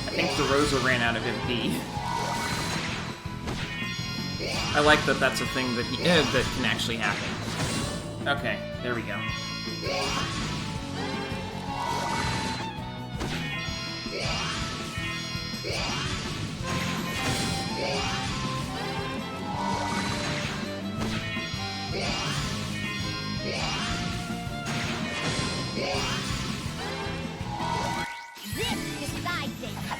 Speaker 1: I think the Rosa ran out of MP. I like that that's a thing that that can actually happen. Okay, there we go.
Speaker 3: This is Side Day.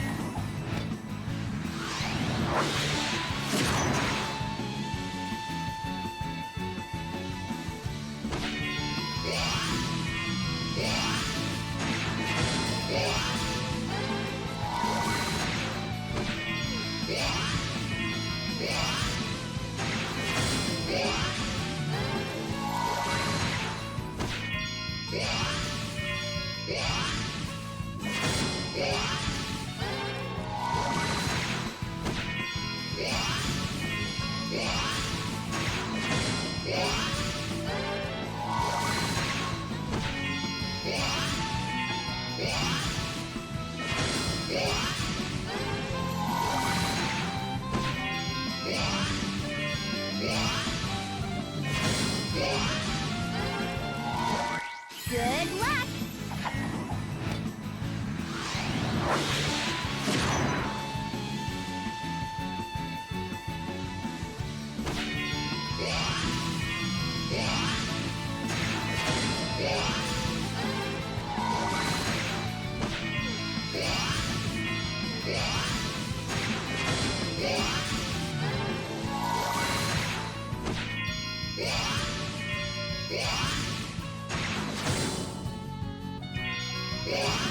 Speaker 3: Good luck!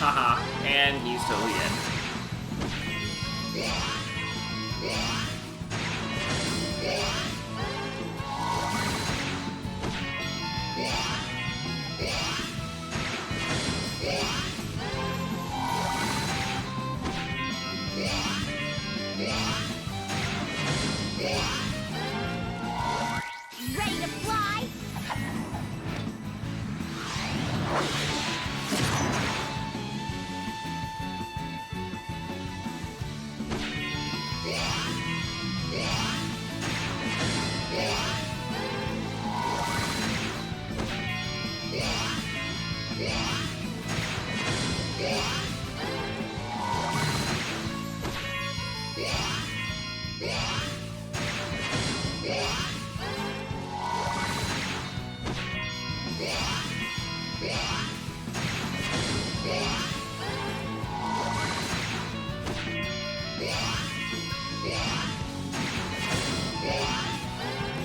Speaker 1: Haha, and he's totally dead.
Speaker 3: Ready to fly?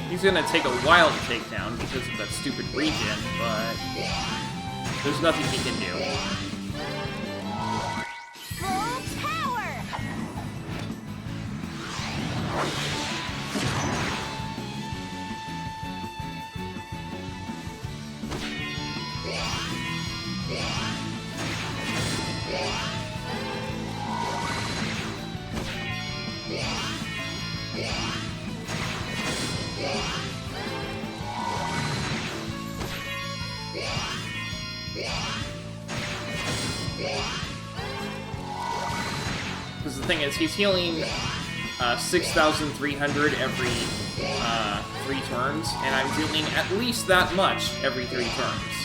Speaker 1: He's gonna take a while to take down because of that stupid regen, but there's nothing he can do.
Speaker 3: Full power!
Speaker 1: Because the thing is, he's healing 6,300 every 3 turns, and I'm dealing at least that much every 3 turns.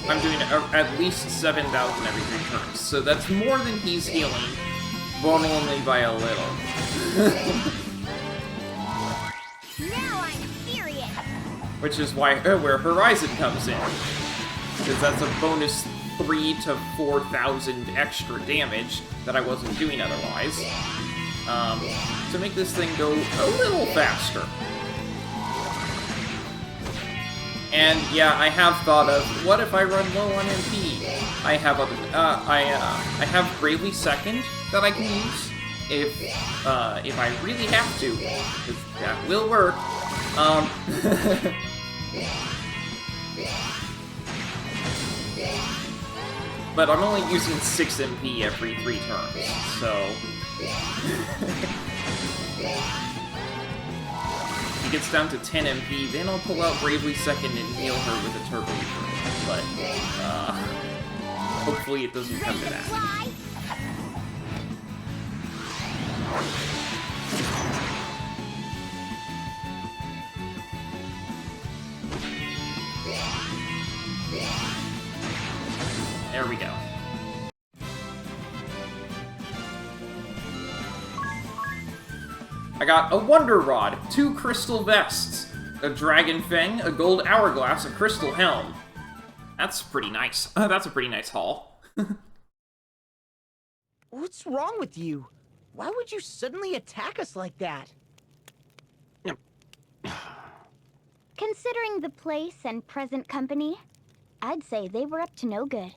Speaker 1: I'm doing at least 7,000 every 3 turns, so that's more than he's healing, but only by a little.
Speaker 3: Now I'm serious!
Speaker 1: Which is why where Horizon comes in, because that's a bonus 3 to 4,000 extra damage that I wasn't doing otherwise, to make this thing go a little faster. And yeah, I have thought of, what if I run low on MP? I have I have Bravely Second that I can use if I really have to, 'cause that will work. But I'm only using 6 MP every 3 turns, so... If he gets down to 10 MP, then I'll pull out Bravely Second and heal her with a Turbo Leaf. But, hopefully it doesn't come to that.
Speaker 3: Fly!
Speaker 1: There we go. I got a Wonder Rod, 2 Crystal Vests, a Dragon Fang, a Gold Hourglass, a Crystal Helm. That's pretty nice. That's a pretty nice haul.
Speaker 2: What's wrong with you? Why would you suddenly attack us like that?
Speaker 3: Considering the place and present company, I'd say they were up to no good.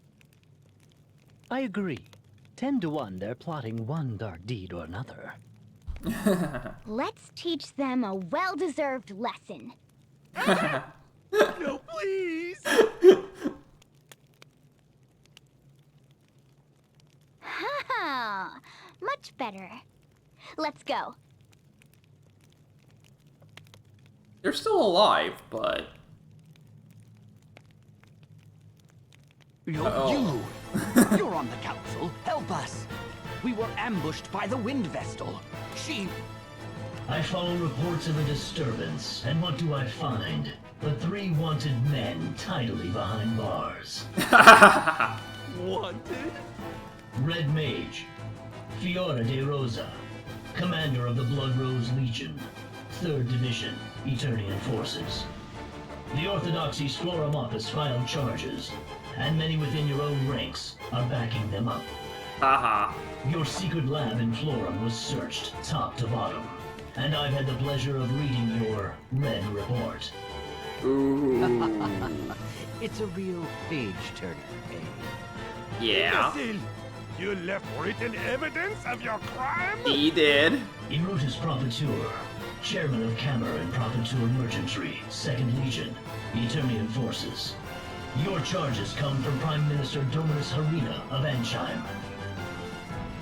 Speaker 10: I agree. 10 to 1, they're plotting one dark deed or another.
Speaker 3: Let's teach them a well-deserved lesson.
Speaker 9: No, please!
Speaker 3: Ha! Much better. Let's go.
Speaker 1: They're still alive, but...
Speaker 10: You're on the council. Help us. We were ambushed by the Wind Vestal. She...
Speaker 7: I follow reports of a disturbance, and what do I find? but 3 wanted men tidily behind bars.
Speaker 9: Wanted?
Speaker 7: Red Mage, Fiora de Rosa, commander of the Blood Rose Legion, 3rd Division, Eternian Forces. The Orthodoxy Florum office filed charges, and many within your own ranks are backing them up.
Speaker 1: Haha.
Speaker 7: Your secret lab in Florum was searched top to bottom, and I've had the pleasure of reading your Red Report.
Speaker 1: Ooh.
Speaker 10: It's a real page-turner, eh?
Speaker 1: Yeah.
Speaker 11: Imbecile! You left written evidence of your crime?
Speaker 1: He did.
Speaker 7: Erutus Profiteur, chairman of Camera and Profiteur Merchantry, 2nd Legion, Eternian Forces. Your charges come from Prime Minister Dominus Harina of Ansheim.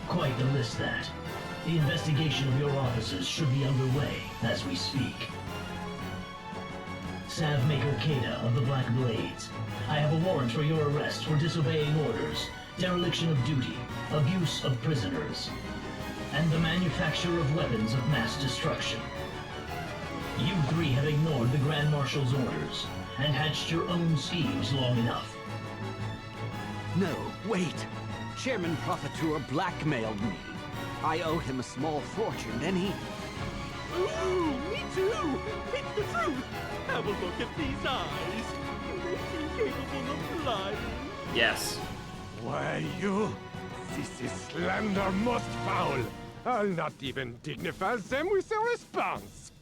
Speaker 7: Quite the list, that. The investigation of your officers should be underway as we speak. Savmaker Kada of the Black Blades, I have a warrant for your arrest for disobeying orders, dereliction of duty, abuse of prisoners, and the manufacture of weapons of mass destruction. You 3 have ignored the Grand Marshal's orders and hatched your own schemes long enough.
Speaker 10: No, wait! Chairman Profiteur blackmailed me. I owed him a small fortune, and he...
Speaker 9: Ooh, me too! It's the truth! Have a look at these eyes. They seem capable of lying.
Speaker 1: Yes.
Speaker 11: Why, you? This is slander most foul. I'll not even dignify them with a response.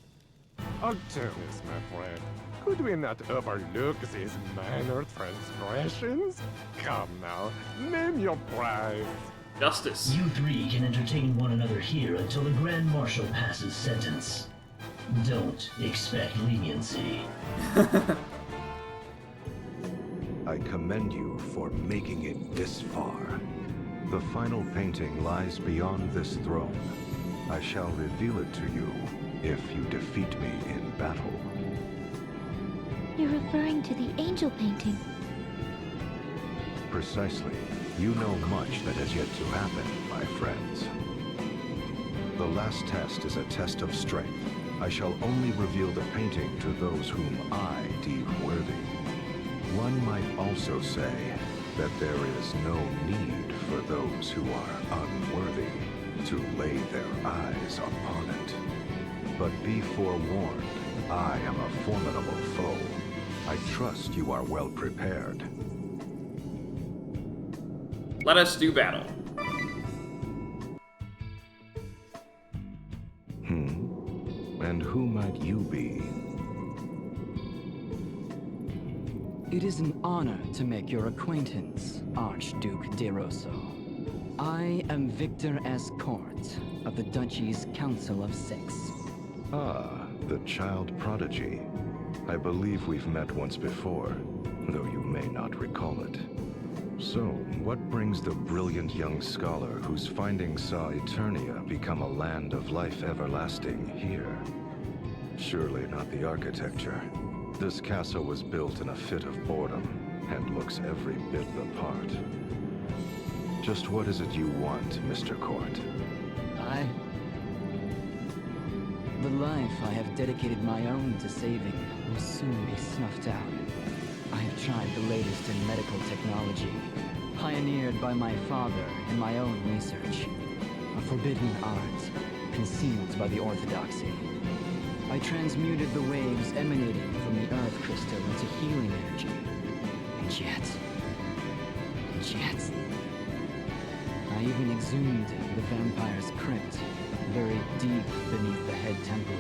Speaker 11: Artemis, my friend, could we not overlook these minor transgressions? Come now, name your price.
Speaker 1: Justice.
Speaker 7: You 3 can entertain one another here until the Grand Marshal passes sentence. Don't expect leniency.
Speaker 8: I commend you for making it this far. The final painting lies beyond this throne. I shall reveal it to you if you defeat me in battle.
Speaker 3: You're referring to the angel painting.
Speaker 8: Precisely. You know much that has yet to happen, my friends. The last test is a test of strength. I shall only reveal the painting to those whom I deem worthy. One might also say that there is no need for those who are unworthy to lay their eyes upon it. But be forewarned, I am a formidable foe. I trust you are well prepared.
Speaker 1: Let us do battle.
Speaker 8: And who might you be?
Speaker 12: It is an honor to make your acquaintance, Archduke de Rosso. I am Victor S. Court of the Duchy's Council of Six.
Speaker 8: Ah, the child prodigy. I believe we've met once before, though you may not recall it. So, what brings the brilliant young scholar whose findings saw Eternia become a land of life everlasting here? Surely not the architecture. This castle was built in a fit of boredom, and looks every bit the part. Just what is it you want, Mr. Court?
Speaker 12: The life I have dedicated my own to saving will soon be snuffed out. I have tried the latest in medical technology, pioneered by my father in my own research. A forbidden art, concealed by the Orthodoxy. I transmuted the waves emanating from the Earth Crystal into healing energy. And yet... I even exhumed the vampire's crypt, buried deep beneath the head temple.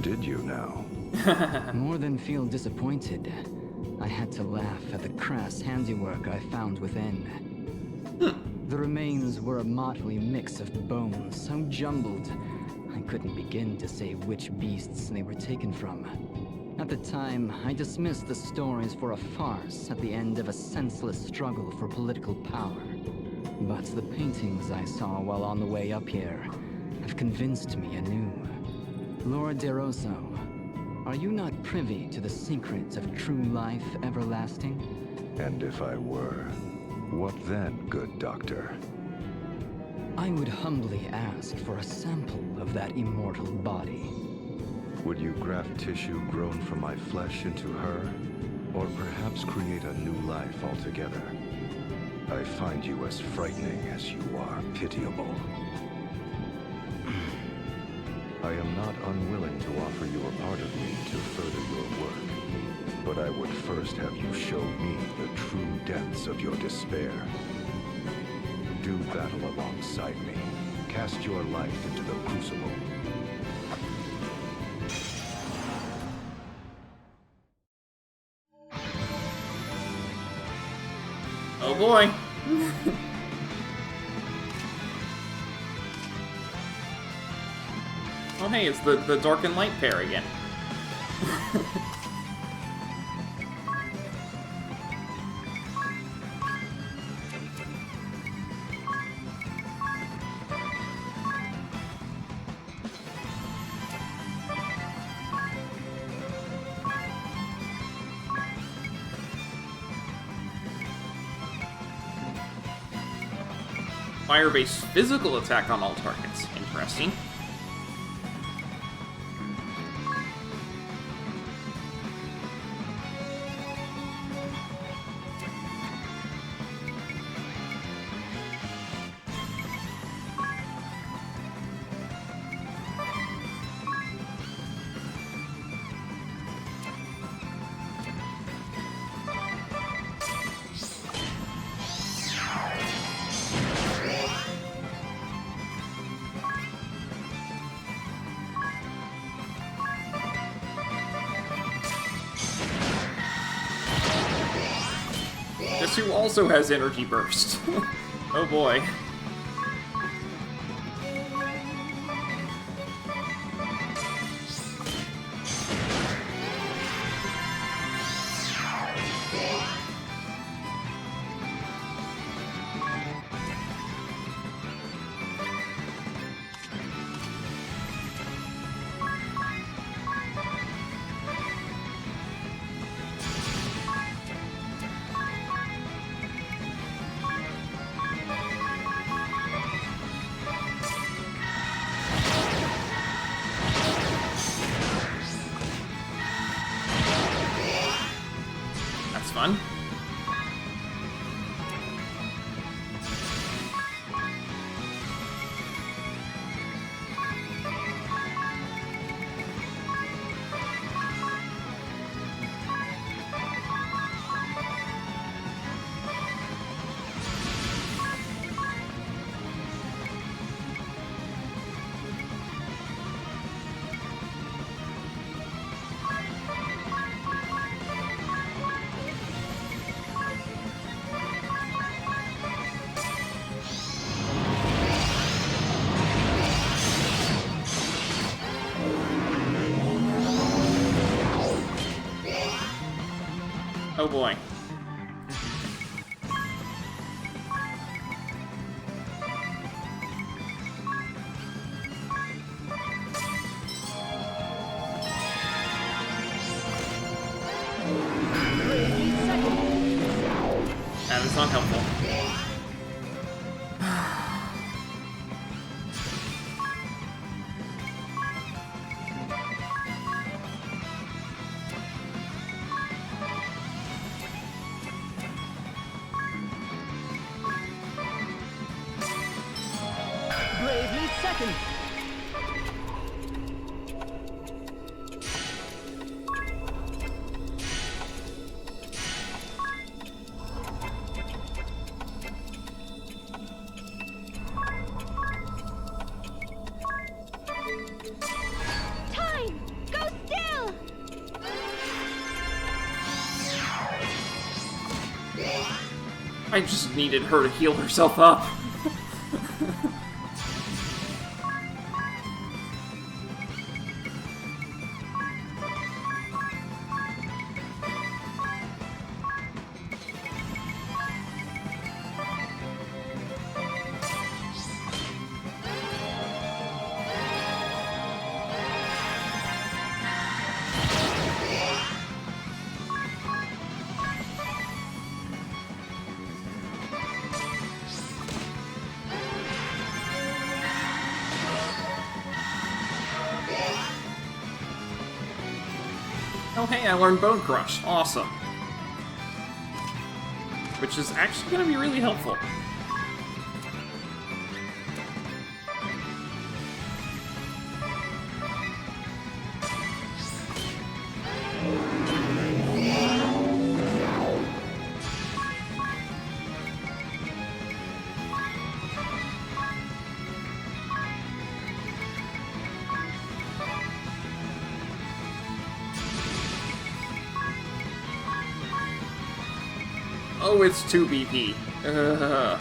Speaker 8: Did you now?
Speaker 12: More than feel disappointed, I had to laugh at the crass handiwork I found within. The remains were a motley mix of bones so jumbled, I couldn't begin to say which beasts they were taken from. At the time, I dismissed the stories for a farce at the end of a senseless struggle for political power. But the paintings I saw while on the way up here have convinced me anew. Lord de Rosso, are you not privy to the secrets of true life everlasting?
Speaker 8: And if I were, what then, good doctor?
Speaker 12: I would humbly ask for a sample of that immortal body.
Speaker 8: Would you graft tissue grown from my flesh into her? Or perhaps create a new life altogether? I find you as frightening as you are pitiable. I am not unwilling to offer you a part of me to further your work, but I would first have you show me the true depths of your despair. Do battle alongside me. Cast your life into the crucible.
Speaker 1: Oh boy. Oh hey, it's the dark and light pair again. Fire-based physical attack on all targets. Interesting. Guess who also has energy burst? Oh boy. Fun. Oh boy. That is not helpful.
Speaker 2: Bravely second.
Speaker 3: Time! Go still!
Speaker 1: I just needed her to heal herself up. Oh hey, I learned Bone Crush. Awesome. Which is actually going to be really helpful. Oh, it's 2 BP. Ugh.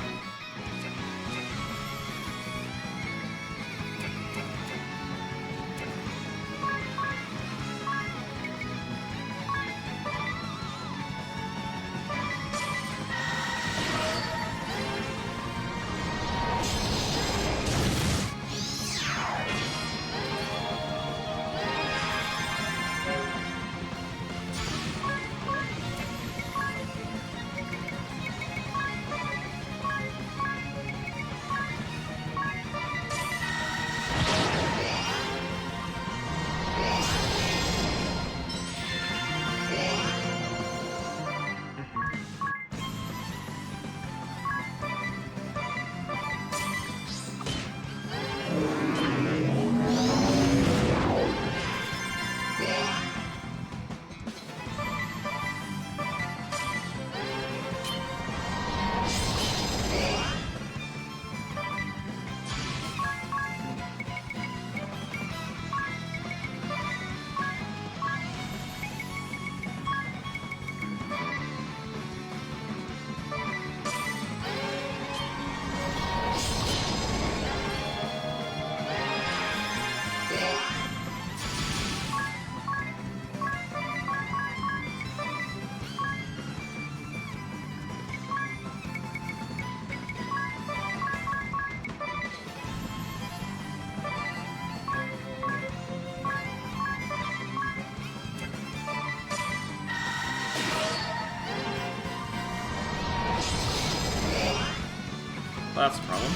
Speaker 1: That's a problem.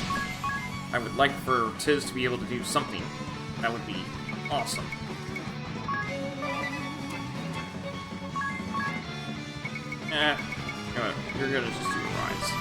Speaker 1: I would like for Tiz to be able to do something. That would be awesome. You're gonna just do a rise.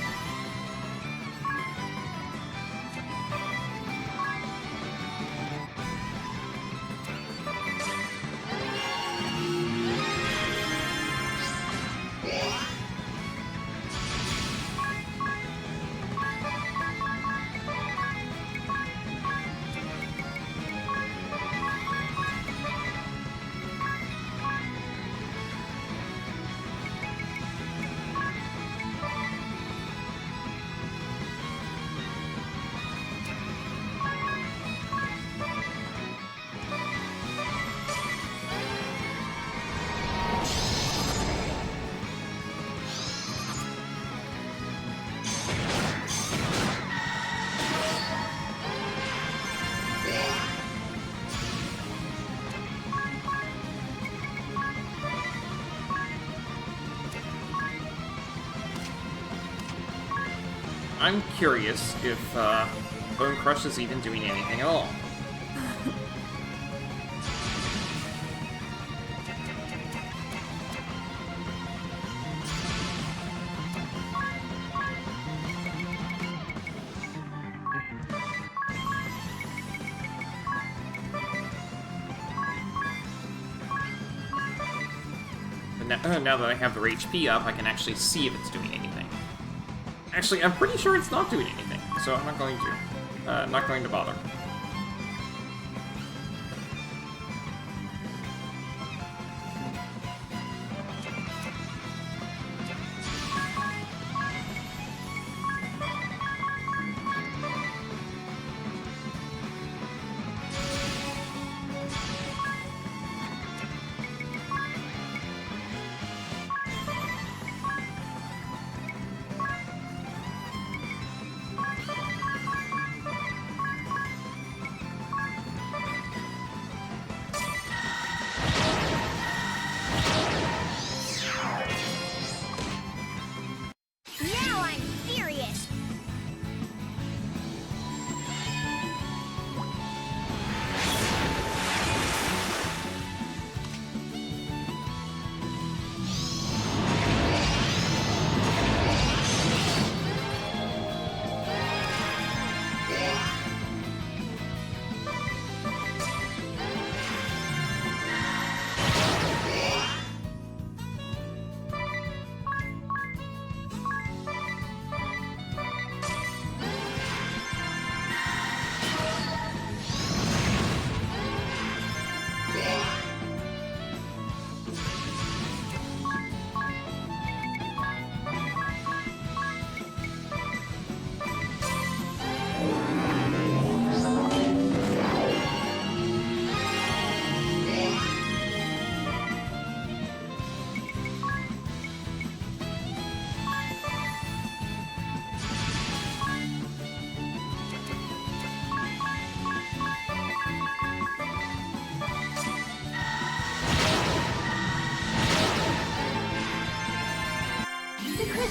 Speaker 1: I'm curious if Bone Crush is even doing anything at all. But now that I have their HP up, I can actually see if it's doing anything. Actually, I'm pretty sure it's not doing anything, so I'm not going to bother.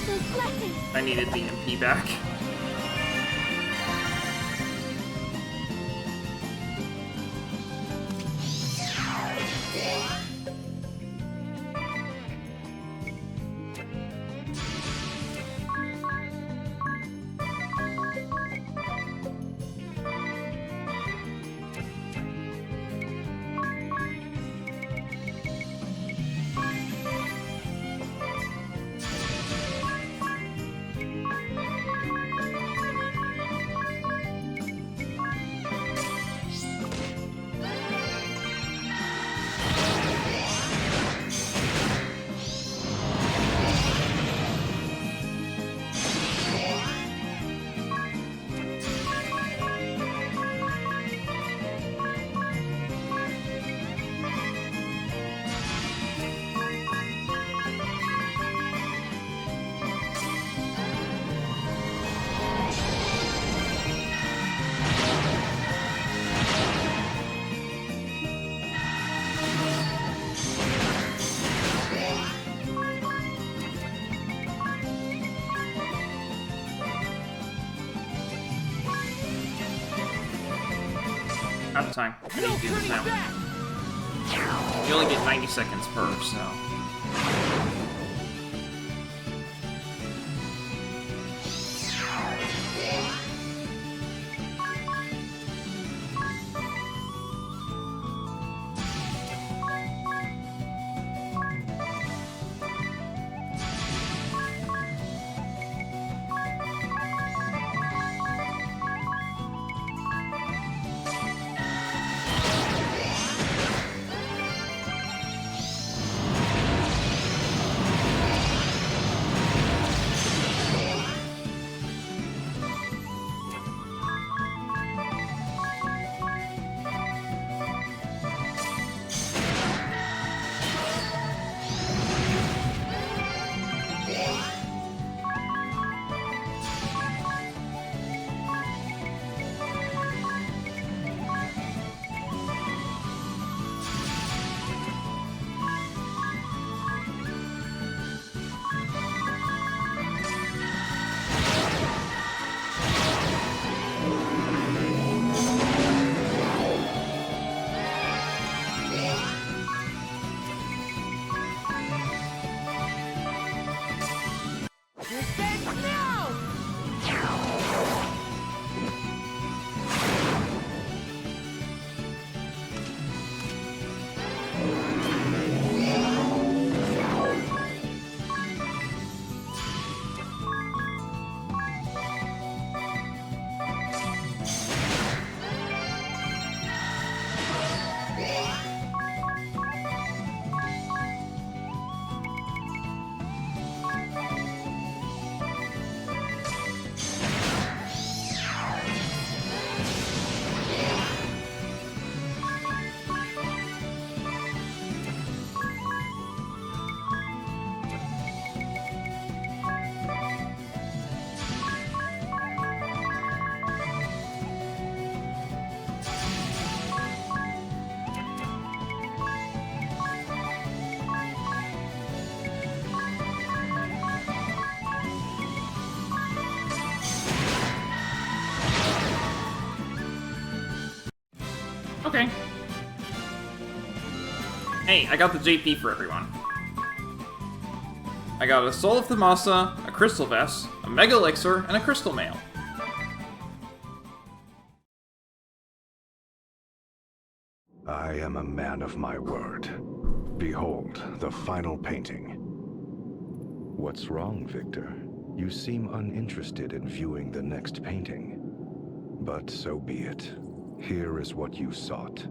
Speaker 3: those blessings!
Speaker 1: I needed the MP back. Out of time. I need to do this now. You only get 90 seconds per, so. Okay. Hey, I got the JP for everyone. I got a Soul of Thamasa, a Crystal Vest, a Mega Elixir, and a Crystal Mail.
Speaker 8: I am a man of my word. Behold, the final painting. What's wrong, Victor? You seem uninterested in viewing the next painting. But so be it. Here is what you sought.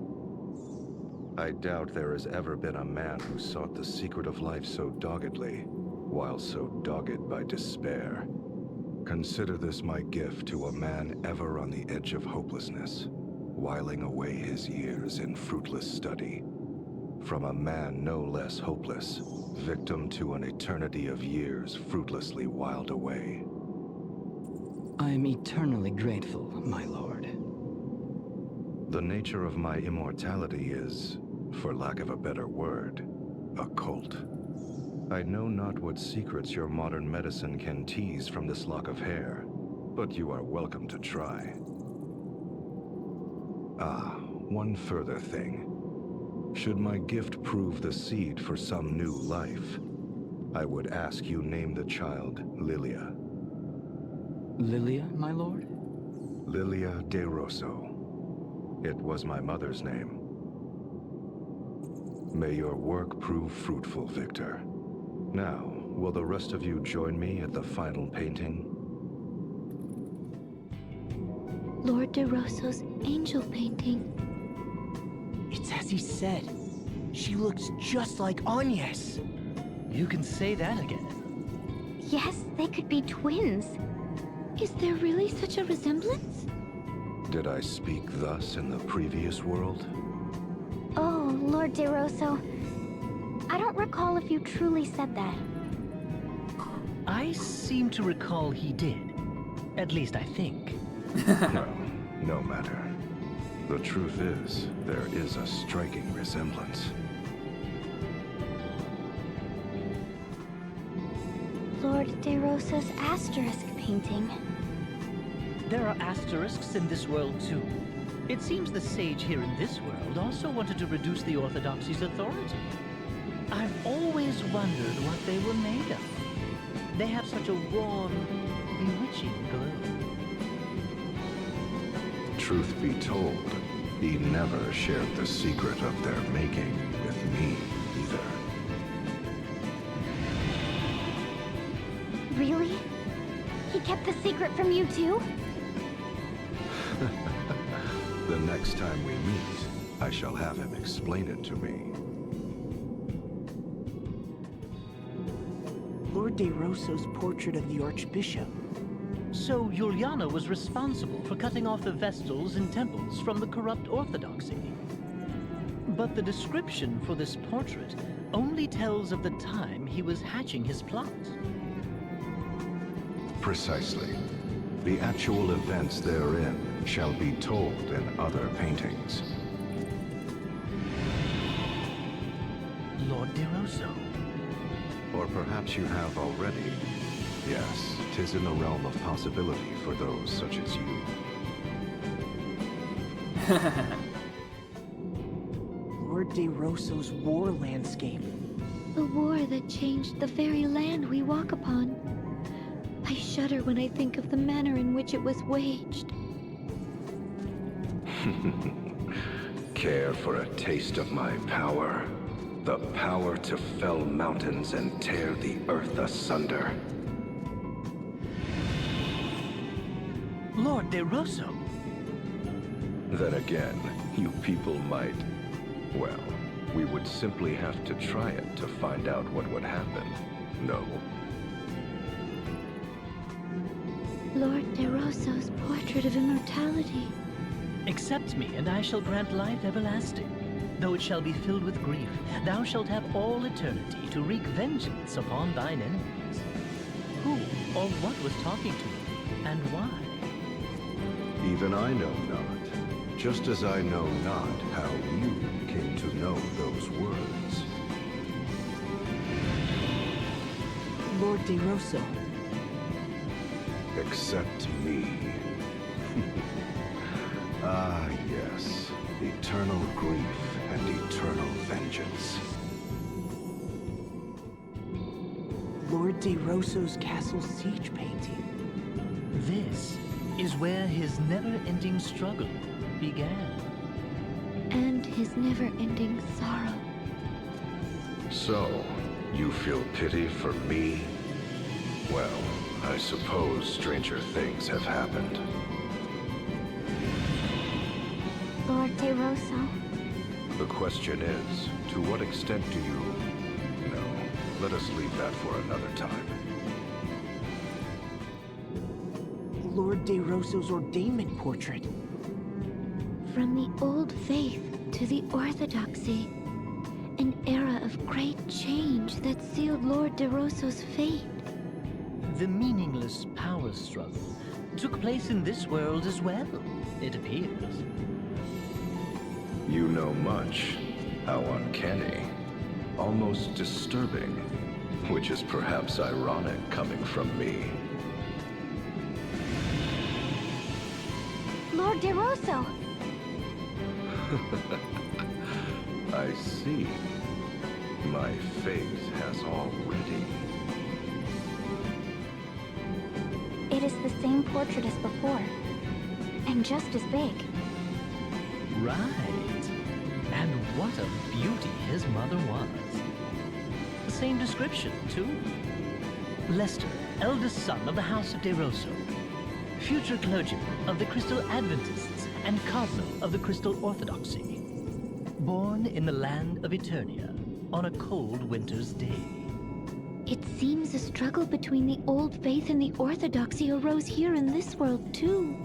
Speaker 8: I doubt there has ever been a man who sought the secret of life so doggedly, while so dogged by despair. Consider this my gift to a man ever on the edge of hopelessness, whiling away his years in fruitless study. From a man no less hopeless, victim to an eternity of years fruitlessly whiled away.
Speaker 12: I am eternally grateful, my lord.
Speaker 8: The nature of my immortality is, for lack of a better word, occult. I know not what secrets your modern medicine can tease from this lock of hair, but you are welcome to try. Ah, one further thing. Should my gift prove the seed for some new life, I would ask you name the child Lilia.
Speaker 12: Lilia, my lord?
Speaker 8: Lilia de Rosso. It was my mother's name. May your work prove fruitful, Victor. Now, will the rest of you join me at the final painting?
Speaker 3: Lord de Rosso's angel painting.
Speaker 2: It's as he said. She looks just like Agnes.
Speaker 10: You can say that again.
Speaker 3: Yes, they could be twins. Is there really such a resemblance?
Speaker 8: Did I speak thus in the previous world?
Speaker 3: Oh, Lord de Rosso. I don't recall if you truly said that.
Speaker 10: I seem to recall he did. At least I think.
Speaker 8: Well, no matter. The truth is, there is a striking resemblance.
Speaker 3: Lord de Rosso's asterisk painting.
Speaker 10: There are asterisks in this world too. It seems the sage here in this world also wanted to reduce the Orthodoxy's authority. I've always wondered what they were made of. They have such a warm, bewitching glow.
Speaker 8: Truth be told, he never shared the secret of their making with me either.
Speaker 3: Really? He kept the secret from you too?
Speaker 8: The next time we meet, I shall have him explain it to me.
Speaker 2: Lord de Rosso's portrait of the Archbishop.
Speaker 10: So Juliana was responsible for cutting off the Vestals and temples from the corrupt Orthodoxy. But the description for this portrait only tells of the time he was hatching his plot.
Speaker 8: Precisely. The actual events therein shall be told in other paintings.
Speaker 10: Lord de Rosso.
Speaker 8: Or perhaps you have already. Yes, 'tis in the realm of possibility for those such as you.
Speaker 2: Lord de Rosso's war landscape.
Speaker 3: The war that changed the very land we walk upon. I shudder when I think of the manner in which it was waged.
Speaker 8: Care for a taste of my power? The power to fell mountains and tear the earth asunder.
Speaker 10: Lord de Rosso.
Speaker 8: Then again, you people might... Well, we would simply have to try it to find out what would happen. No?
Speaker 3: Lord de Rosso's portrait of immortality.
Speaker 10: Accept me, and I shall grant life everlasting. Though it shall be filled with grief, thou shalt have all eternity to wreak vengeance upon thine enemies. Who or what was talking to you, and why?
Speaker 8: Even I know not. Just as I know not how you came to know those words.
Speaker 2: Lord de Rosso.
Speaker 8: Except me. Ah, yes. Eternal grief and eternal vengeance.
Speaker 2: Lord de Rosso's castle siege painting.
Speaker 10: This is where his never-ending struggle began.
Speaker 3: And his never-ending sorrow.
Speaker 8: So, you feel pity for me? Well, I suppose stranger things have happened.
Speaker 3: Lord de Rosso.
Speaker 8: The question is, to what extent do you... No, let us leave that for another time.
Speaker 2: Lord de Rosso's ordainment portrait.
Speaker 3: From the old faith to the orthodoxy. An era of great change that sealed Lord de Rosso's fate.
Speaker 10: The meaningless power struggle took place in this world as well, it appears.
Speaker 8: You know much. How uncanny. Almost disturbing.
Speaker 5: Which is perhaps ironic coming from me.
Speaker 3: Lord DeRosso!
Speaker 5: I see. My fate has already.
Speaker 3: It is the same portrait as before, and just as big.
Speaker 13: Right. And what a beauty his mother was. The same description, too. Lester, eldest son of the House of DeRosso. Future clergyman of the Crystal Adventists and cardinal of the Crystal Orthodoxy. Born in the land of Eternia on a cold winter's day.
Speaker 3: It seems a struggle between the old faith and the orthodoxy arose here in this world, too.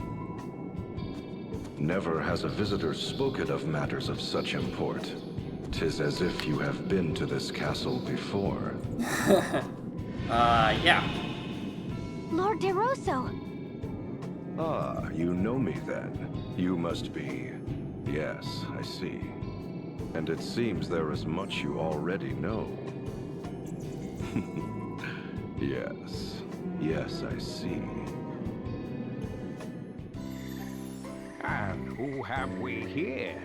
Speaker 5: Never has a visitor spoken of matters of such import. 'Tis as if you have been to this castle before.
Speaker 1: Yeah.
Speaker 3: Lord DeRosso!
Speaker 5: Ah, you know me then. You must be... Yes, I see. And it seems there is much you already know. Yes, I see.
Speaker 11: And who have we here?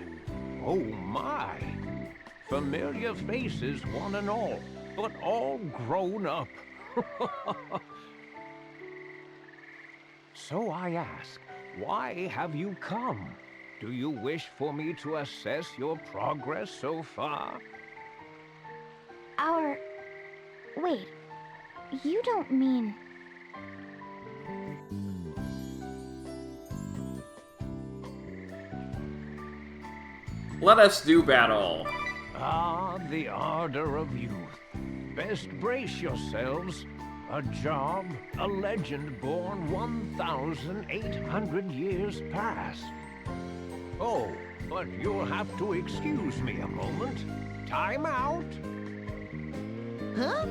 Speaker 11: Oh my! Familiar faces, one and all, but all grown up. So I ask, why have you come? Do you wish for me to assess your progress so far?
Speaker 3: Wait, you don't mean...
Speaker 1: Let us do battle.
Speaker 11: Ah, the ardor of youth. Best brace yourselves. A job, a legend born 1,800 years past. Oh, but you'll have to excuse me a moment. Time out.
Speaker 2: Huh?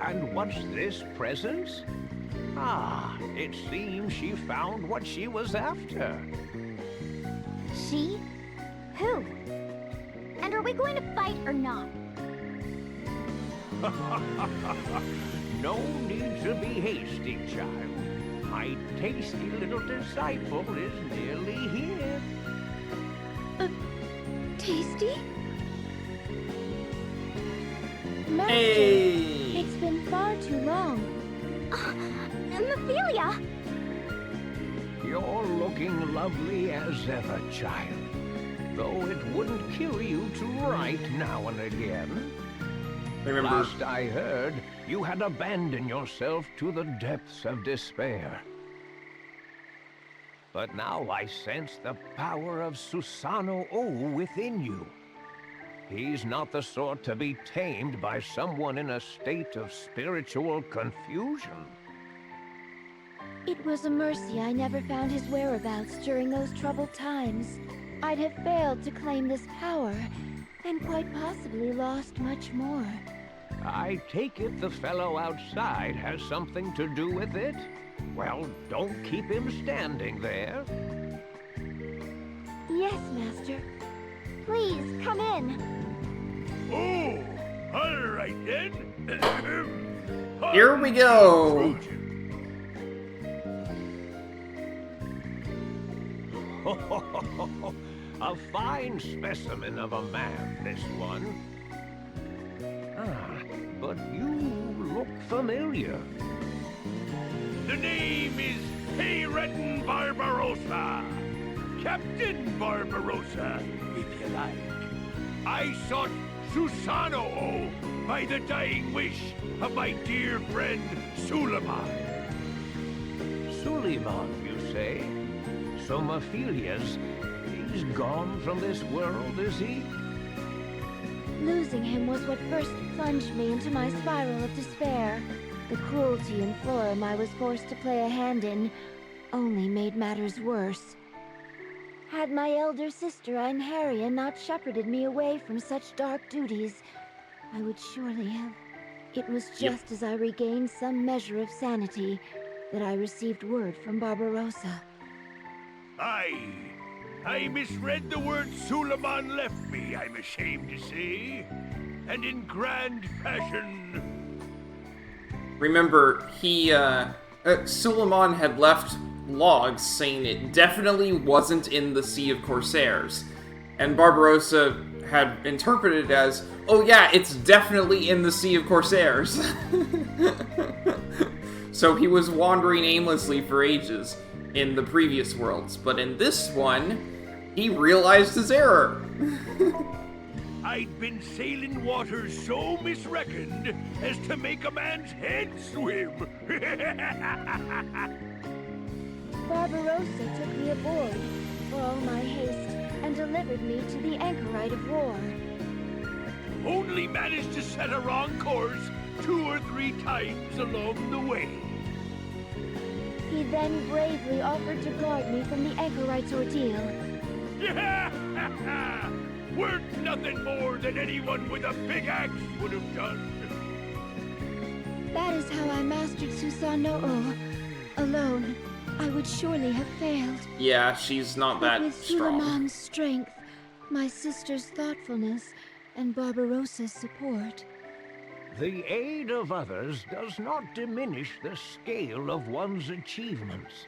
Speaker 11: And what's this, presents? Ah, it seems she found what she was after.
Speaker 3: She? Who? And are we going to fight or not?
Speaker 11: No need to be hasty, child. My tasty little disciple is nearly here.
Speaker 3: Tasty? Master,
Speaker 1: Hey!
Speaker 3: it's been far too long. Mephilia!
Speaker 11: You're looking lovely as ever, child. Though it wouldn't kill you to write now and again.
Speaker 1: Remember,
Speaker 11: Last I heard, you had abandoned yourself to the depths of despair. But now I sense the power of Susano O within you. He's not the sort to be tamed by someone in a state of spiritual confusion.
Speaker 3: It was a mercy I never found his whereabouts during those troubled times. I'd have failed to claim this power, and quite possibly lost much more.
Speaker 11: I take it the fellow outside has something to do with it? Well, don't keep him standing there.
Speaker 3: Yes, Master. Please, come in.
Speaker 11: Oh, all right then.
Speaker 1: here we go.
Speaker 11: A fine specimen of a man, this one. Ah, but you look familiar. The name is Hayreddin Barbarossa. Captain Barbarossa, if you like. I sought Susano by the dying wish of my dear friend Suleiman. Suleiman, you say? So Mephilia's, he's gone from this world, is he?
Speaker 3: Losing him was what first plunged me into my spiral of despair. The cruelty and Florum I was forced to play a hand in only made matters worse. Had my elder sister Einherja not shepherded me away from such dark duties, I would surely have... It was just as I regained some measure of sanity that I received word from Barbarossa.
Speaker 11: I misread the word Suleiman left me, I'm ashamed to say.
Speaker 9: and in grand passion.
Speaker 1: Remember, Suleiman had left logs saying it definitely wasn't in the Sea of Corsairs. And Barbarossa had interpreted it as, oh yeah, it's definitely in the Sea of Corsairs. So he was wandering aimlessly for ages in the previous worlds, but in this one, he realized his error.
Speaker 9: I'd been sailing waters so misreckoned as to make a man's head swim.
Speaker 14: Barbarossa took me aboard for all my haste and delivered me to the anchorite of war.
Speaker 9: Only managed to set a wrong course 2 or 3 times along the way.
Speaker 14: He then bravely offered to guard me from the anchorite's ordeal.
Speaker 9: Weren't nothing more than anyone with a big axe would have done.
Speaker 14: That is how I mastered Susanoo. Alone, I would surely have failed.
Speaker 1: Yeah, she's not that
Speaker 14: with
Speaker 1: strong.
Speaker 14: Suleiman's strength, my sister's thoughtfulness, and Barbarossa's support.
Speaker 15: The aid of others does not diminish the scale of one's achievements.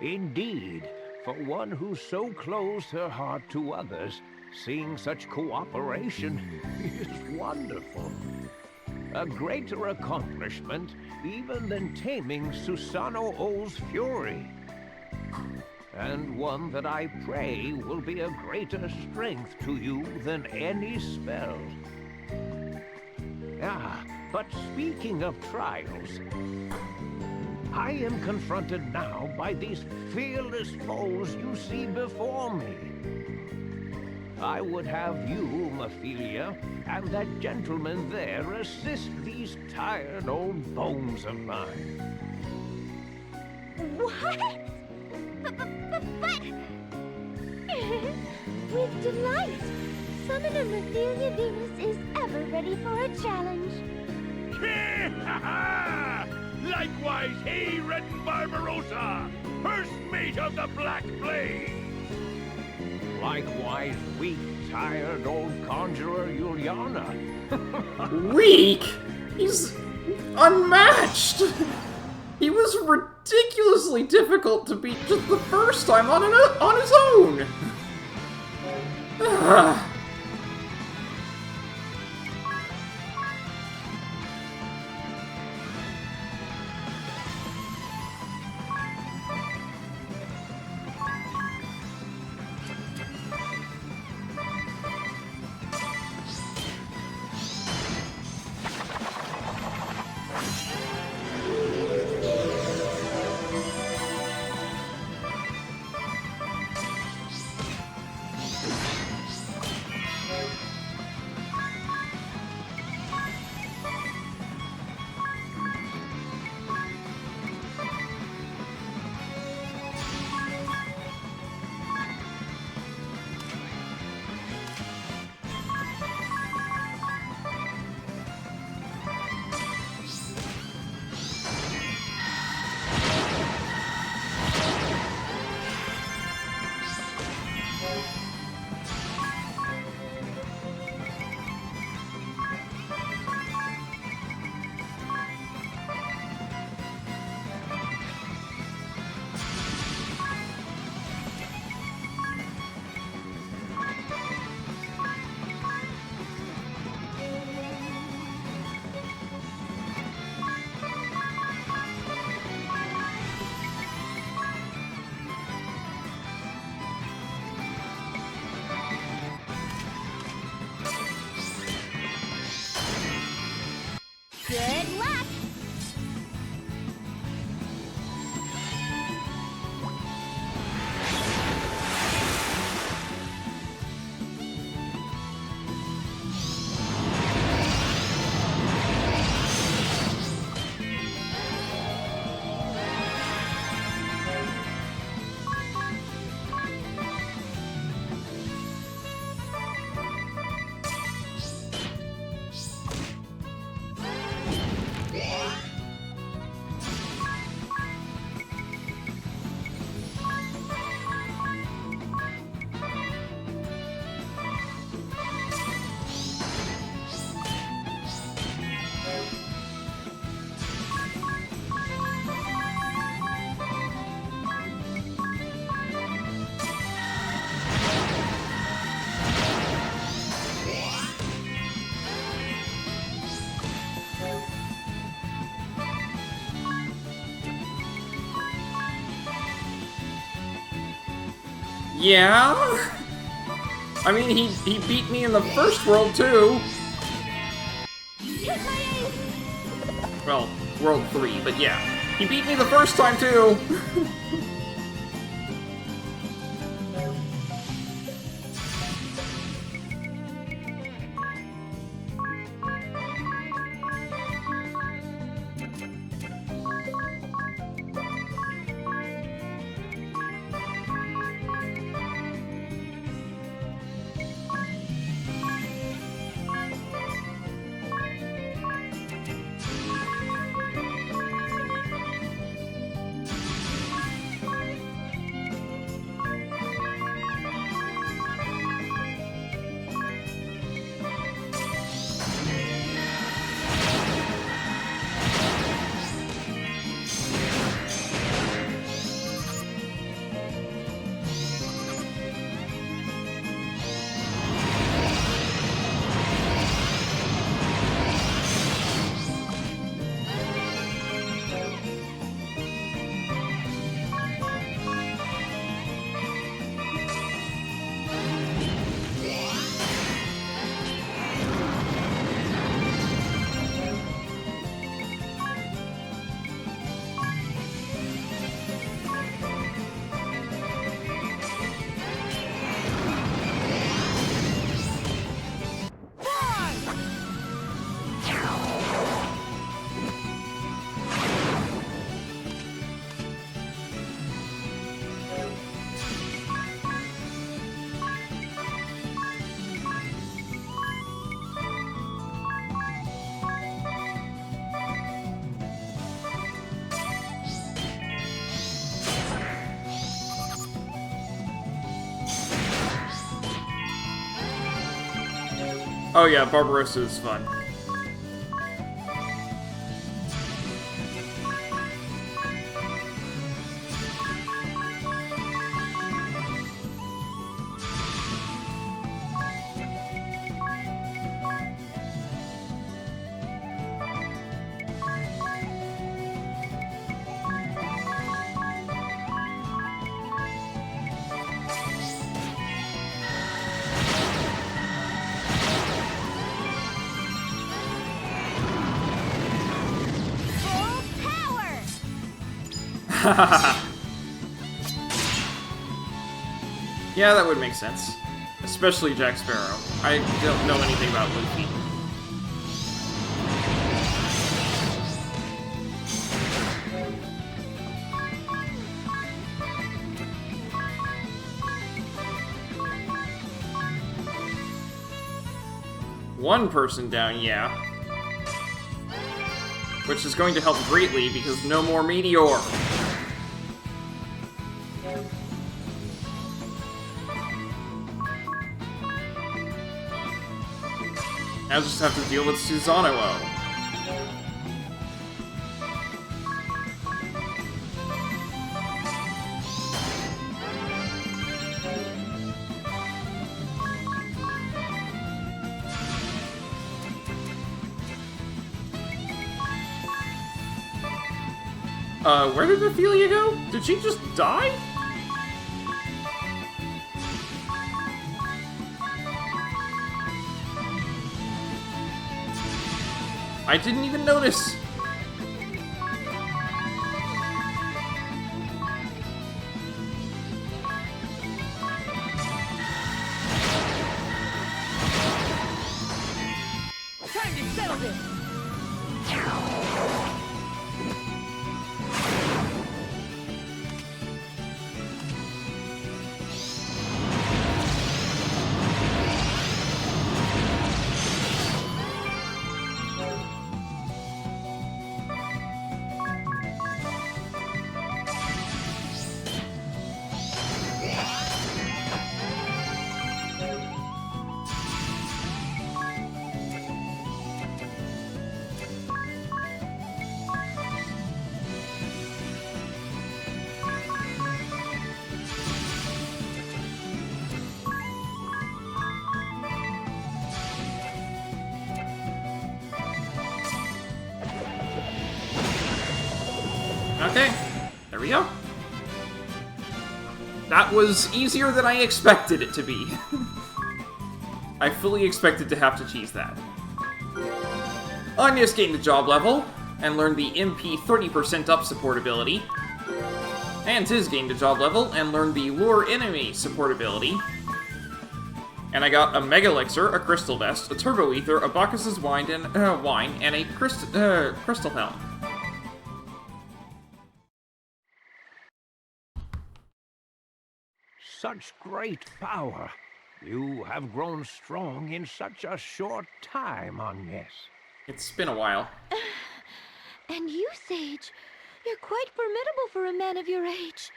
Speaker 15: Indeed, for one who so closed her heart to others, seeing such cooperation is wonderful. A greater accomplishment even than taming Susanoo's fury. And one that I pray will be a greater strength to you than any spell. Ah, but speaking of trials, I am confronted now by these fearless foes you see before me. I would have you, Mephilia, and that gentleman there assist these tired old bones of mine.
Speaker 14: What? But... With delight! Summoner Mephilia Venus is ever ready for a challenge.
Speaker 9: Likewise, he, Red Barbarossa, first mate of the Black Blaze.
Speaker 15: Likewise, weak, tired old conjurer Juliana.
Speaker 1: Weak? He's unmatched! He was ridiculously difficult to beat just the first time on his own! Yeah? I mean, he beat me in the first world, too. Well, World 3, but yeah. He beat me the first time, too! Oh yeah, Barbarossa is fun. Yeah, that would make sense. Especially Jack Sparrow. I don't know anything about Luffy. One person down, yeah. Which is going to help greatly because no more Meteor. I just have to deal with Susanoo. Where did Ophelia go? Did she just die? I didn't even notice.
Speaker 16: Time to settle this. Okay, there we go.
Speaker 1: That was easier than I expected it to be. I fully expected to have to cheese that. Anya's gained a job level, and learned the MP 30% up support ability. And Tiz gained a job level, and learned the Lure Enemy support ability. And I got a Mega Elixir, a Crystal Vest, a Turbo Ether, a Bacchus's Wine, and a Crystal Helm.
Speaker 15: Such great power. You have grown strong in such a short time, Agnes.
Speaker 1: It's been a while.
Speaker 14: And you, Sage, you're quite formidable for a man of your age.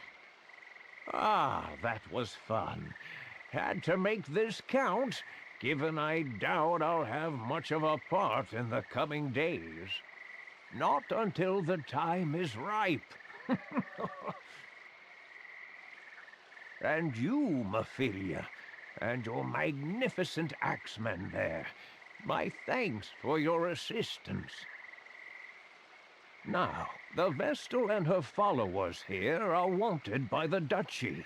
Speaker 15: Ah, that was fun. Had to make this count, given I doubt I'll have much of a part in the coming days. Not until the time is ripe. And you, Mephilia, and your magnificent axemen there. My thanks for your assistance. Now, the Vestal and her followers here are wanted by the Duchy.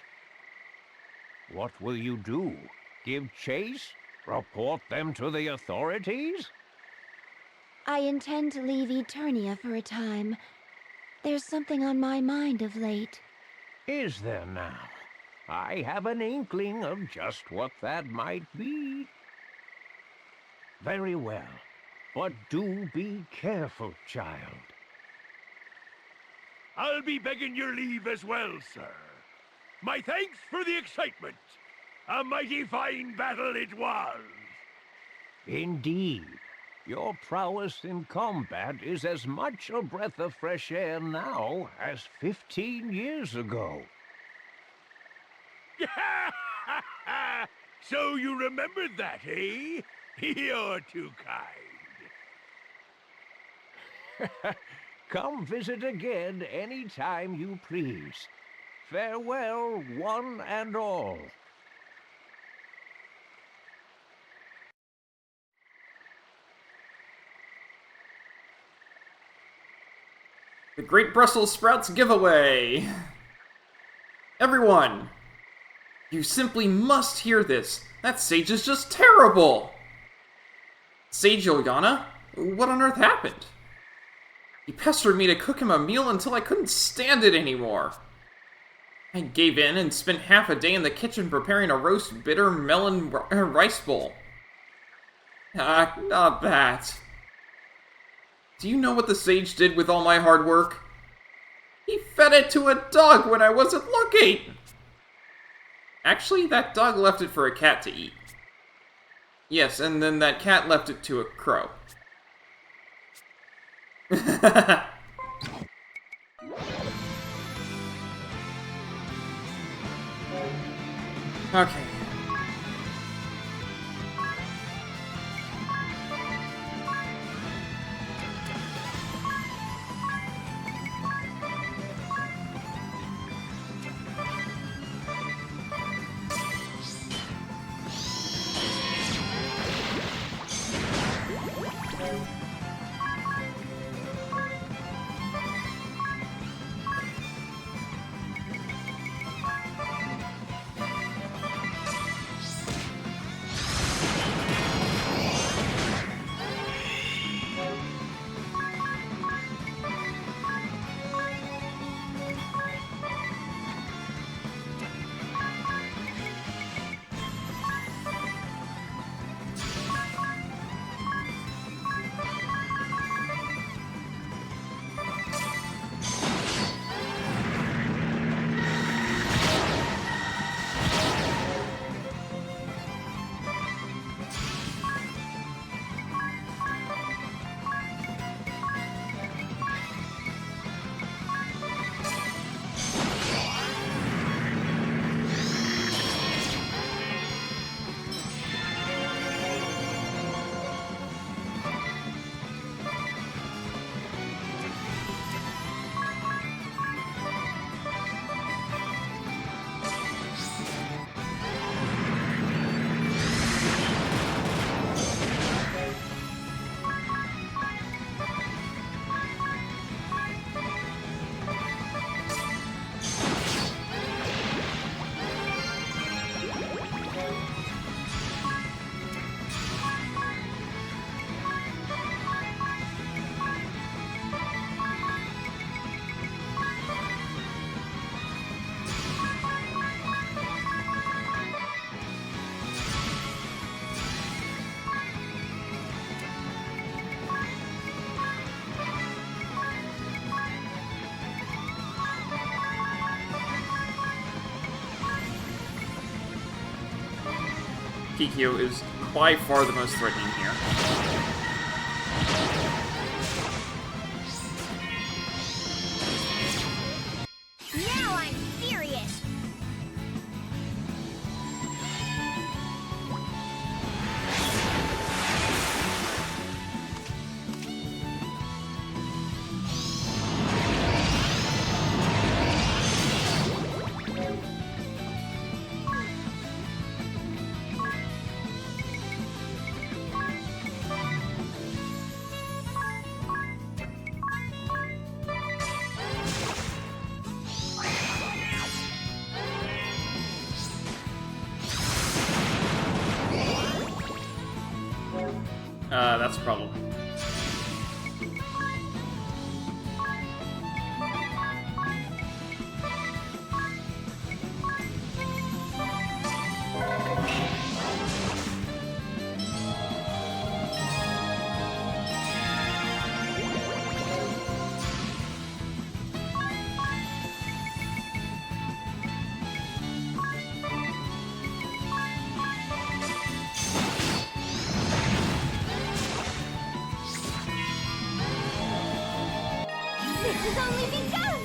Speaker 15: What will you do? Give chase? Report them to the authorities?
Speaker 14: I intend to leave Eternia for a time. There's something on my mind of late.
Speaker 15: Is there now? I have an inkling of just what that might be. Very well, but do be careful, child.
Speaker 5: I'll be begging your leave as well, sir. My thanks for the excitement. A mighty fine battle it was.
Speaker 15: Indeed. Your prowess in combat is as much a breath of fresh air now as 15 years ago.
Speaker 5: So you remembered that, eh? You're too kind.
Speaker 15: Come visit again any time you please. Farewell, one and all.
Speaker 1: The Great Brussels Sprouts giveaway! Everyone! You simply must hear this. That Sage is just terrible! Sage Ilyana? What on earth happened? He pestered me to cook him a meal until I couldn't stand it anymore. I gave in and spent half a day in the kitchen preparing a roast bitter melon rice bowl. Not that. Do you know what the Sage did with all my hard work? He fed it to a dog when I wasn't looking! Actually, that dog left it for a cat to eat. Yes, and then that cat left it to a crow. Okay. Kikyo is by far the most threatening here.
Speaker 14: Now I'm furious!
Speaker 1: That's a problem.
Speaker 14: This has only begun!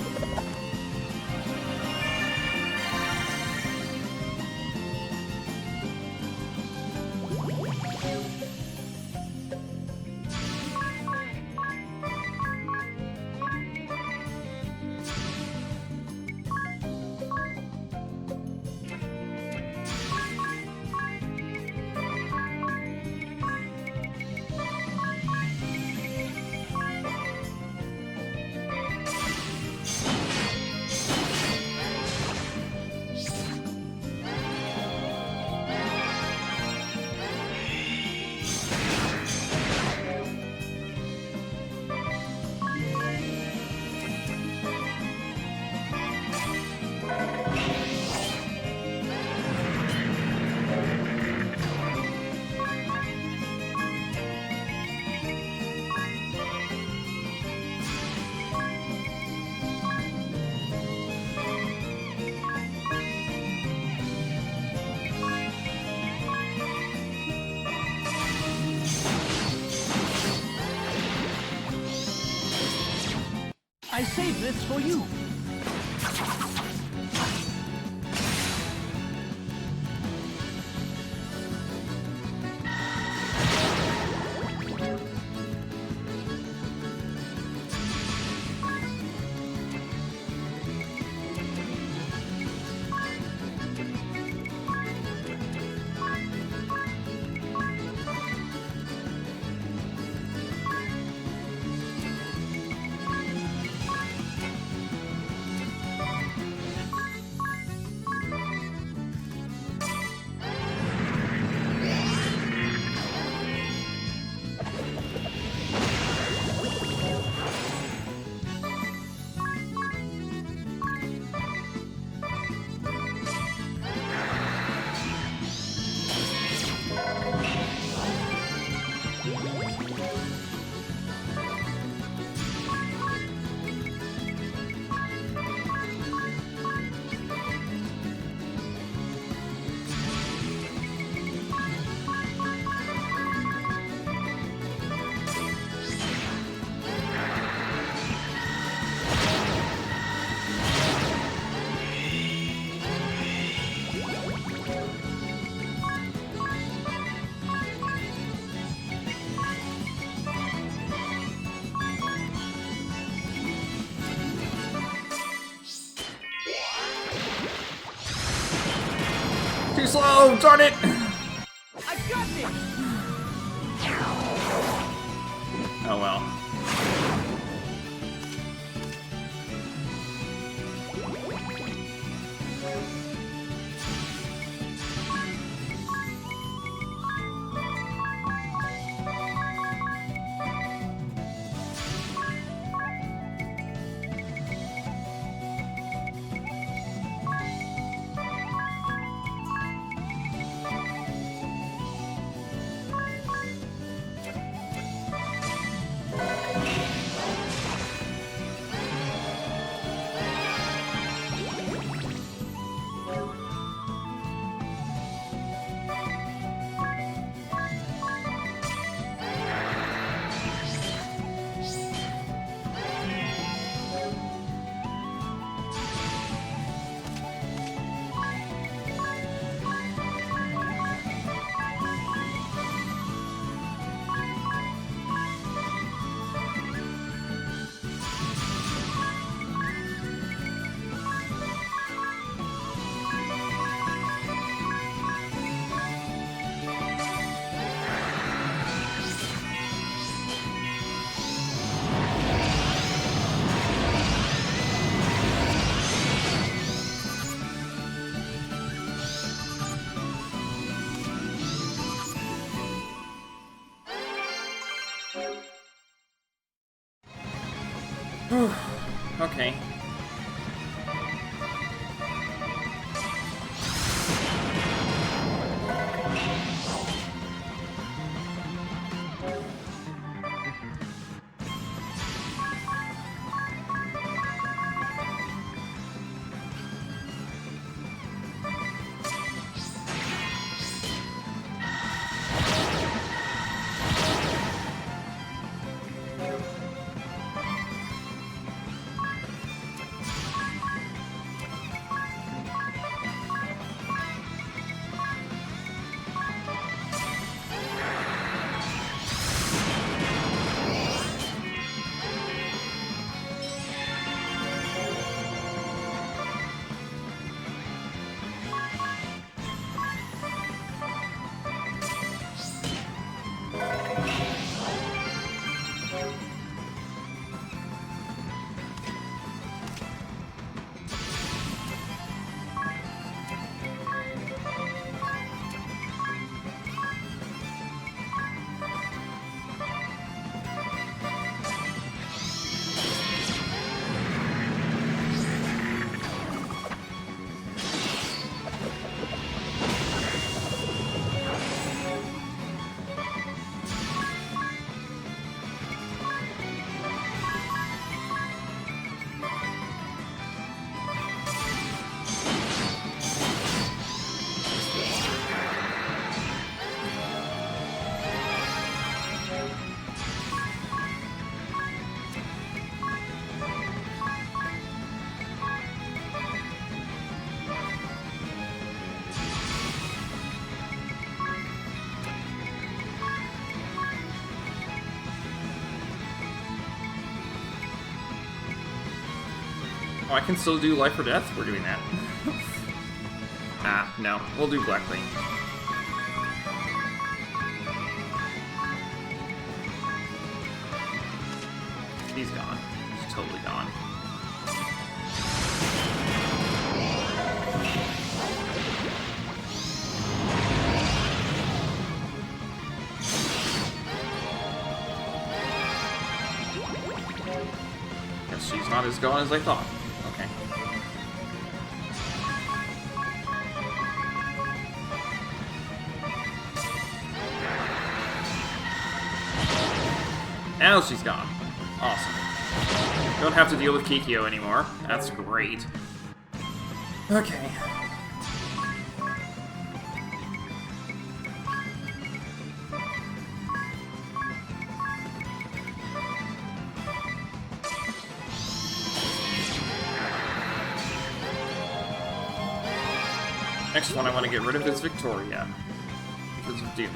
Speaker 13: I saved this for you.
Speaker 1: Too slow! Darn it!
Speaker 2: I got this!
Speaker 1: Oh well. Okay. Oh, I can still do life or death? We're doing that. No. We'll do Blackblade. He's gone. He's totally gone. Guess she's not as gone as I thought. Okay. Now she's gone. Awesome. Don't have to deal with Kikyo anymore. That's great. Okay. Next one I want to get rid of is Victoria. Because of Doom.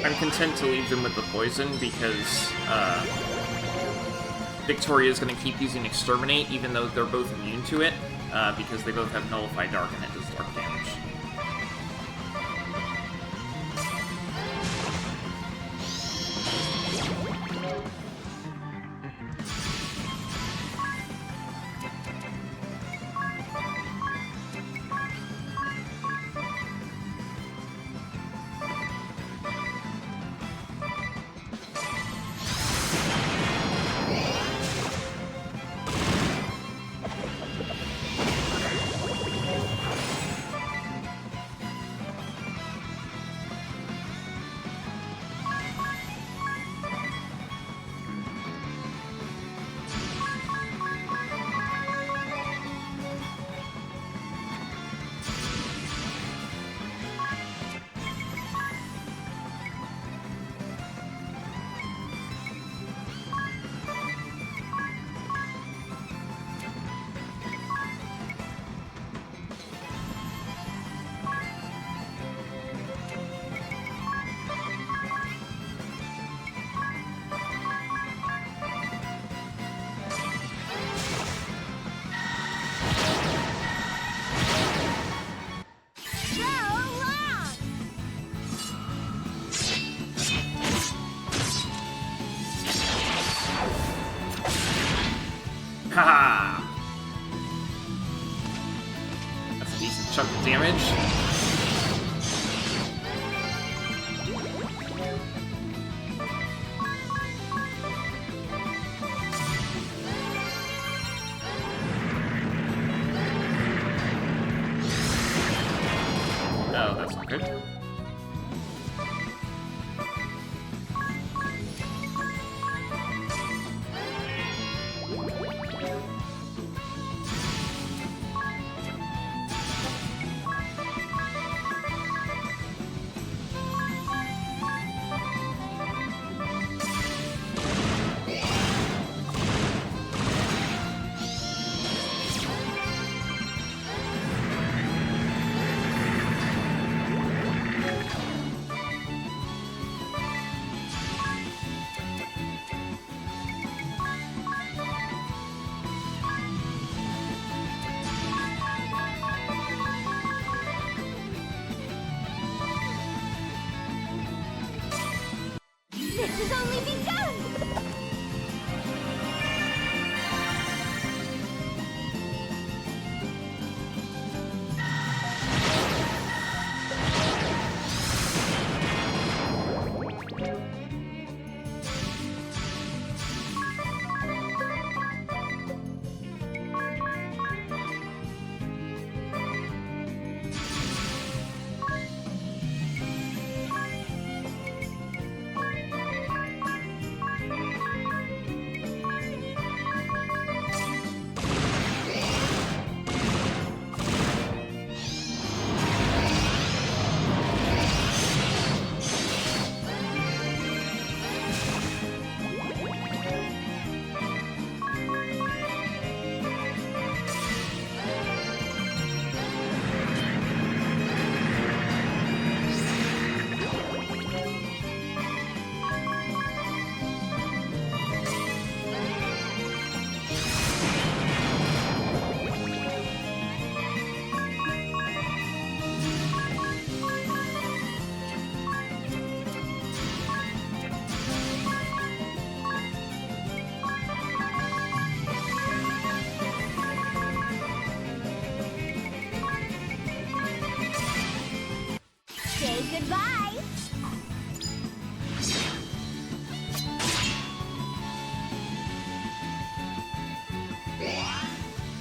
Speaker 1: I'm content to leave them with the poison because Victoria is going to keep using Exterminate, even though they're both immune to it, because they both have Nullify Dark and it does dark damage. Haha! That's a decent chunk of damage. Oh, that's not good.
Speaker 14: This has only begun! Say goodbye!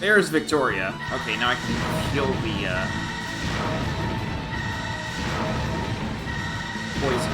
Speaker 1: There's Victoria. Okay, now I can heal the poison.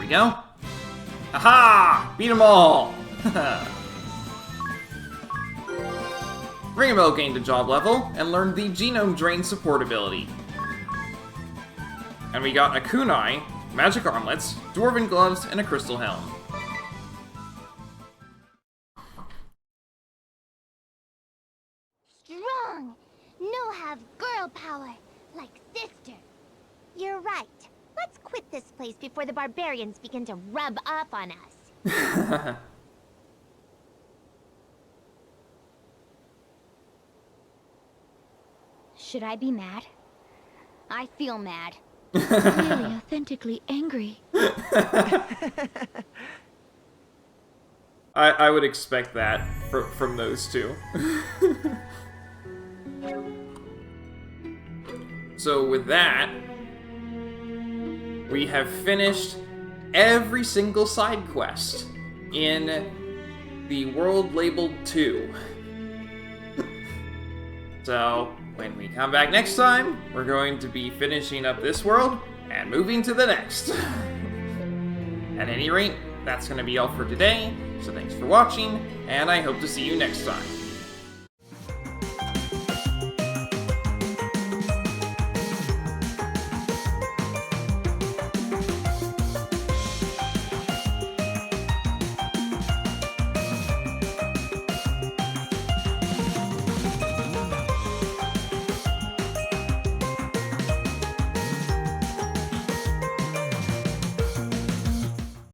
Speaker 1: we go. Aha! Beat them all! Rainbow gained a job level and learned the Genome Drain support ability. And we got a kunai, magic armlets, dwarven gloves, and a crystal helm.
Speaker 16: Strong! No have girl power, like sister. You're right. Let's quit this place before the barbarians begin to rub off on us.
Speaker 3: Should I be mad? I feel mad.
Speaker 14: Really authentically angry.
Speaker 1: I would expect that from those two. So with that, we have finished every single side quest in the world labeled 2. So, when we come back next time, we're going to be finishing up this world and moving to the next. At any rate, that's going to be all for today, so thanks for watching, and I hope to see you next time.